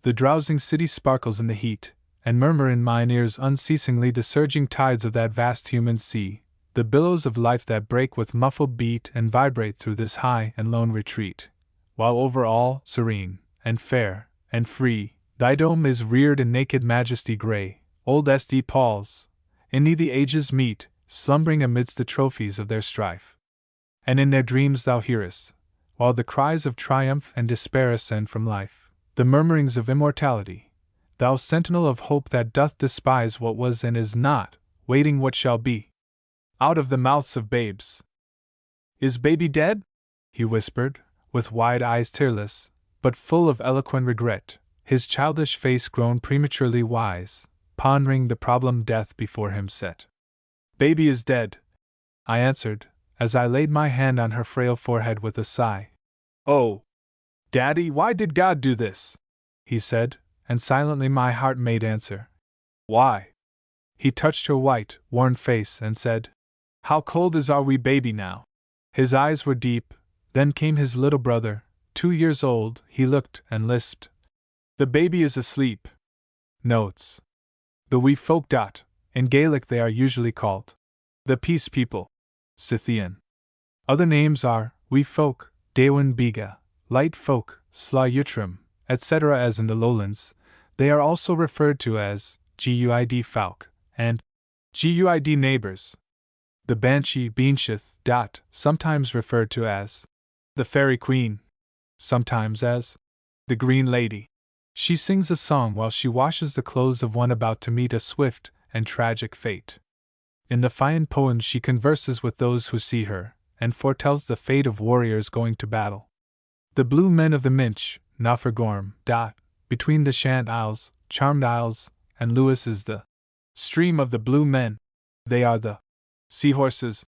The drowsing city sparkles in the heat, and murmur in mine ears unceasingly the surging tides of that vast human sea, the billows of life that break with muffled beat and vibrate through this high and lone retreat, while over all, serene, and fair, and free, thy dome is reared in naked majesty grey, old St. Paul's. In thee the ages meet, slumbering amidst the trophies of their strife. And in their dreams thou hearest, while the cries of triumph and despair ascend from life, the murmurings of immortality, thou sentinel of hope that doth despise what was and is not, waiting what shall be. Out of the mouths of babes. Is baby dead? He whispered, with wide eyes tearless, but full of eloquent regret, his childish face grown prematurely wise, pondering the problem death before him set. Baby is dead, I answered, as I laid my hand on her frail forehead with a sigh. Oh, Daddy, why did God do this? He said, and silently my heart made answer. Why? He touched her white, worn face and said, How cold is our wee baby now? His eyes were deep, then came his little brother, 2 years old, he looked and lisped. The baby is asleep. Notes. The wee folk. In Gaelic they are usually called the peace people. Scythian. Other names are wee folk, Dewan Biga, light folk, Sla Utrim, etc. As in the lowlands, they are also referred to as Guid Falk and Guid neighbors. The Banshee Beanshith. Sometimes referred to as the Fairy Queen, sometimes as the Green Lady. She sings a song while she washes the clothes of one about to meet a swift and tragic fate. In the fine poems she converses with those who see her, and foretells the fate of warriors going to battle. The blue men of the Minch, Nafergorm. Between the Shant Isles, Charmed Isles, and Lewis is the stream of the blue men. They are the seahorses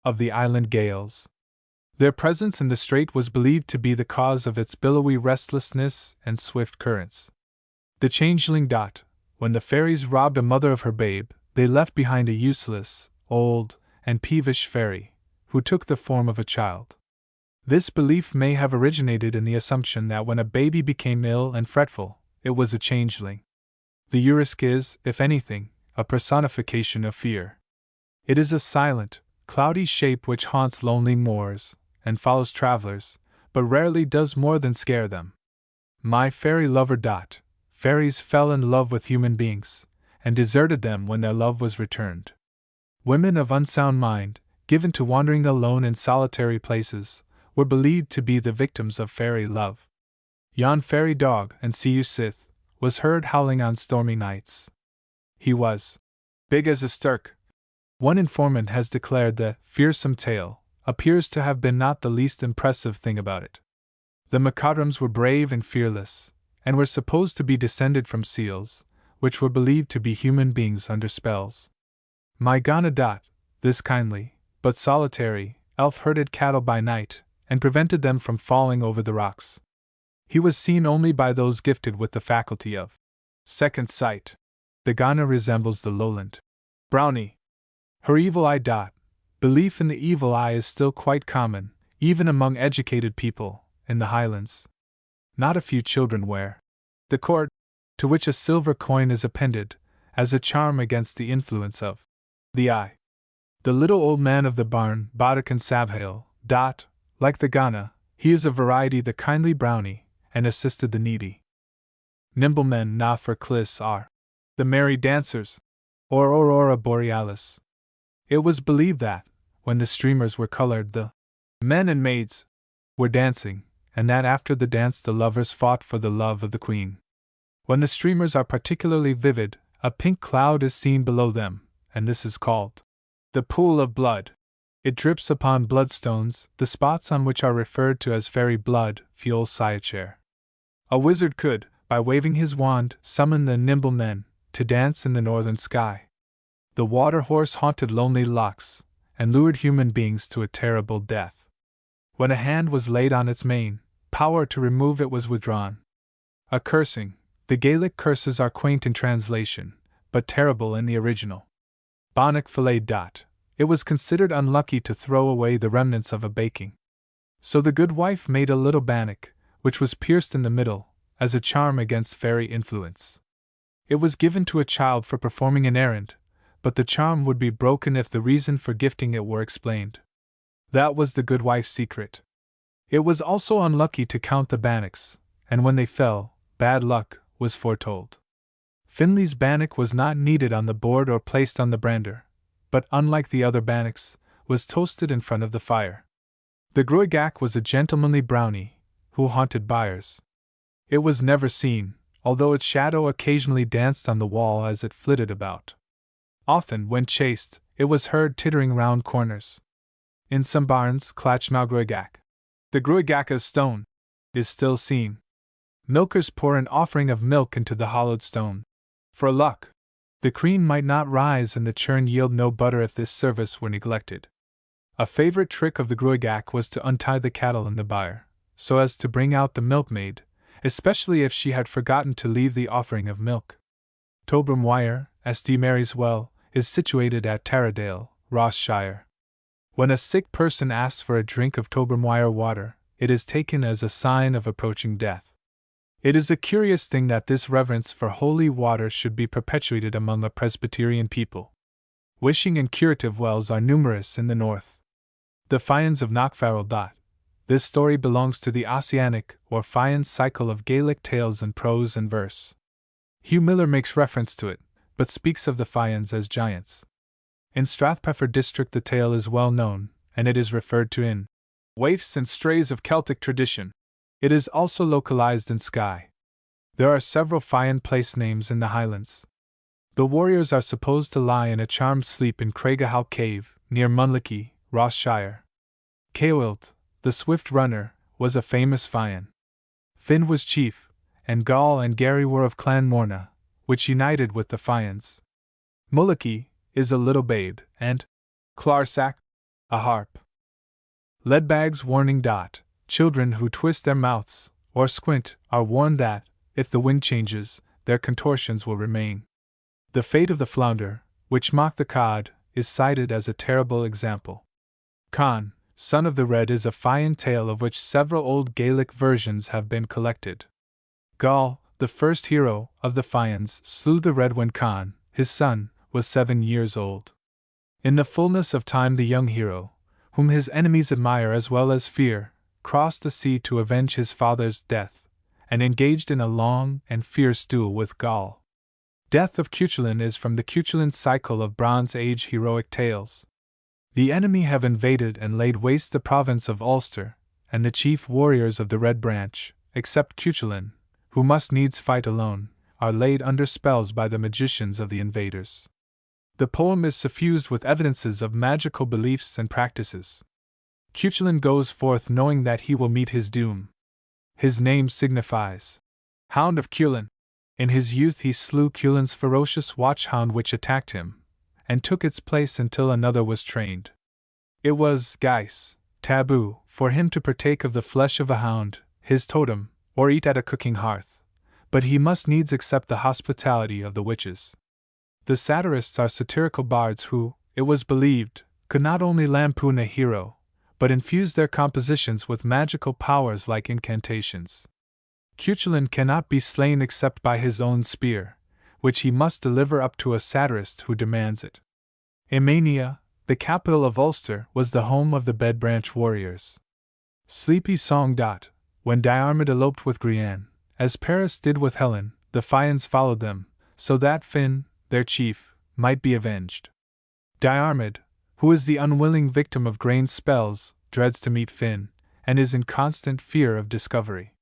of the island gales. Their presence in the strait was believed to be the cause of its billowy restlessness and swift currents. The changeling. When the fairies robbed a mother of her babe, they left behind a useless, old, and peevish fairy, who took the form of a child. This belief may have originated in the assumption that when a baby became ill and fretful, it was a changeling. The Urisk is, if anything, a personification of fear. It is a silent, cloudy shape which haunts lonely moors, and follows travelers, but rarely does more than scare them. My fairy lover. Fairies fell in love with human beings, and deserted them when their love was returned. Women of unsound mind, given to wandering alone in solitary places, were believed to be the victims of fairy love. Yon fairy dog, and see you sith, was heard howling on stormy nights. He was big as a stirk. One informant has declared the fearsome tale appears to have been not the least impressive thing about it. The Macadrams were brave and fearless, and were supposed to be descended from seals, which were believed to be human beings under spells. My Ghana. This kindly, but solitary, elf herded cattle by night, and prevented them from falling over the rocks. He was seen only by those gifted with the faculty of second sight. The Ghana resembles the lowland brownie. Her evil eye. Belief in the evil eye is still quite common, even among educated people, in the Highlands. Not a few children wear the cord, to which a silver coin is appended, as a charm against the influence of the eye. The little old man of the barn, Bodicon Savhail. Like the Ghana, he is a variety the kindly brownie, and assisted the needy. Nimble men na for Clis are the merry dancers, or Aurora Borealis. It was believed that, when the streamers were colored, the men and maids were dancing, and that after the dance the lovers fought for the love of the queen. When the streamers are particularly vivid, a pink cloud is seen below them, and this is called the pool of blood. It drips upon bloodstones, the spots on which are referred to as fairy blood, Fiol Sciacer. A wizard could, by waving his wand, summon the nimble men to dance in the northern sky. The water horse haunted lonely lochs, and lured human beings to a terrible death. When a hand was laid on its mane, power to remove it was withdrawn. A cursing. The Gaelic curses are quaint in translation, but terrible in the original. Bannock fillet. It was considered unlucky to throw away the remnants of a baking. So the good wife made a little bannock, which was pierced in the middle, as a charm against fairy influence. It was given to a child for performing an errand, but the charm would be broken if the reason for gifting it were explained. That was the good wife's secret. It was also unlucky to count the bannocks, and when they fell, bad luck was foretold. Finley's bannock was not kneaded on the board or placed on the brander, but unlike the other bannocks, was toasted in front of the fire. The Gruagach was a gentlemanly brownie, who haunted byres. It was never seen, although its shadow occasionally danced on the wall as it flitted about. Often, when chased, it was heard tittering round corners. In some barns, Clachmau Gruagach, the Gruagach's stone, is still seen. Milkers pour an offering of milk into the hollowed stone. For luck, the cream might not rise and the churn yield no butter if this service were neglected. A favorite trick of the Gruagach was to untie the cattle in the byre, so as to bring out the milkmaid, especially if she had forgotten to leave the offering of milk. Tobermory Wire, St. Mary's Well, is situated at Taradale, Ross Shire. When a sick person asks for a drink of Tobermory water, it is taken as a sign of approaching death. It is a curious thing that this reverence for holy water should be perpetuated among the Presbyterian people. Wishing and curative wells are numerous in the north. The Fians of Knockfarrell. This story belongs to the Ossianic or Fian cycle of Gaelic tales in prose and verse. Hugh Miller makes reference to it, but speaks of the Fians as giants. In Strathpeffer district the tale is well known, and it is referred to in Waifs and Strays of Celtic Tradition. It is also localized in Skye. There are several Fian place names in the Highlands. The warriors are supposed to lie in a charmed sleep in Craigahow Cave, near Munlicky, Ross Shire. Ceolwult, the swift runner, was a famous Fian. Finn was chief, and Gall and Gary were of Clan Morna, which united with the Fians. Mulliki is a little babe, and Clarsack, a harp. Leadbag's warning. Children who twist their mouths, or squint, are warned that, if the wind changes, their contortions will remain. The fate of the flounder, which mocked the cod, is cited as a terrible example. Conn, son of the Red, is a Fian tale of which several old Gaelic versions have been collected. Gall, the first hero of the Fians, slew the Red when Conn, his son, was 7 years old. In the fullness of time, the young hero, whom his enemies admire as well as fear, crossed the sea to avenge his father's death, and engaged in a long and fierce duel with Gaul. Death of Cuchulain is from the Cuchulain cycle of Bronze Age heroic tales. The enemy have invaded and laid waste the province of Ulster, and the chief warriors of the Red Branch, except Cuchulain, who must needs fight alone, are laid under spells by the magicians of the invaders. The poem is suffused with evidences of magical beliefs and practices. Cuchulain goes forth knowing that he will meet his doom. His name signifies Hound of Cuchulain. In his youth he slew Cuchulain's ferocious watchhound which attacked him, and took its place until another was trained. It was, guise, taboo, for him to partake of the flesh of a hound, his totem, or eat at a cooking hearth, but he must needs accept the hospitality of the witches. The satirists are satirical bards who, it was believed, could not only lampoon a hero, but infuse their compositions with magical powers like incantations. Cuchulain cannot be slain except by his own spear, which he must deliver up to a satirist who demands it. Emania, the capital of Ulster, was the home of the Bed Branch warriors. Sleepy song. When Diarmid eloped with Grianne, as Paris did with Helen, the Fians followed them, so that Finn, their chief, might be avenged. Diarmid, who is the unwilling victim of Grain's spells, dreads to meet Finn, and is in constant fear of discovery.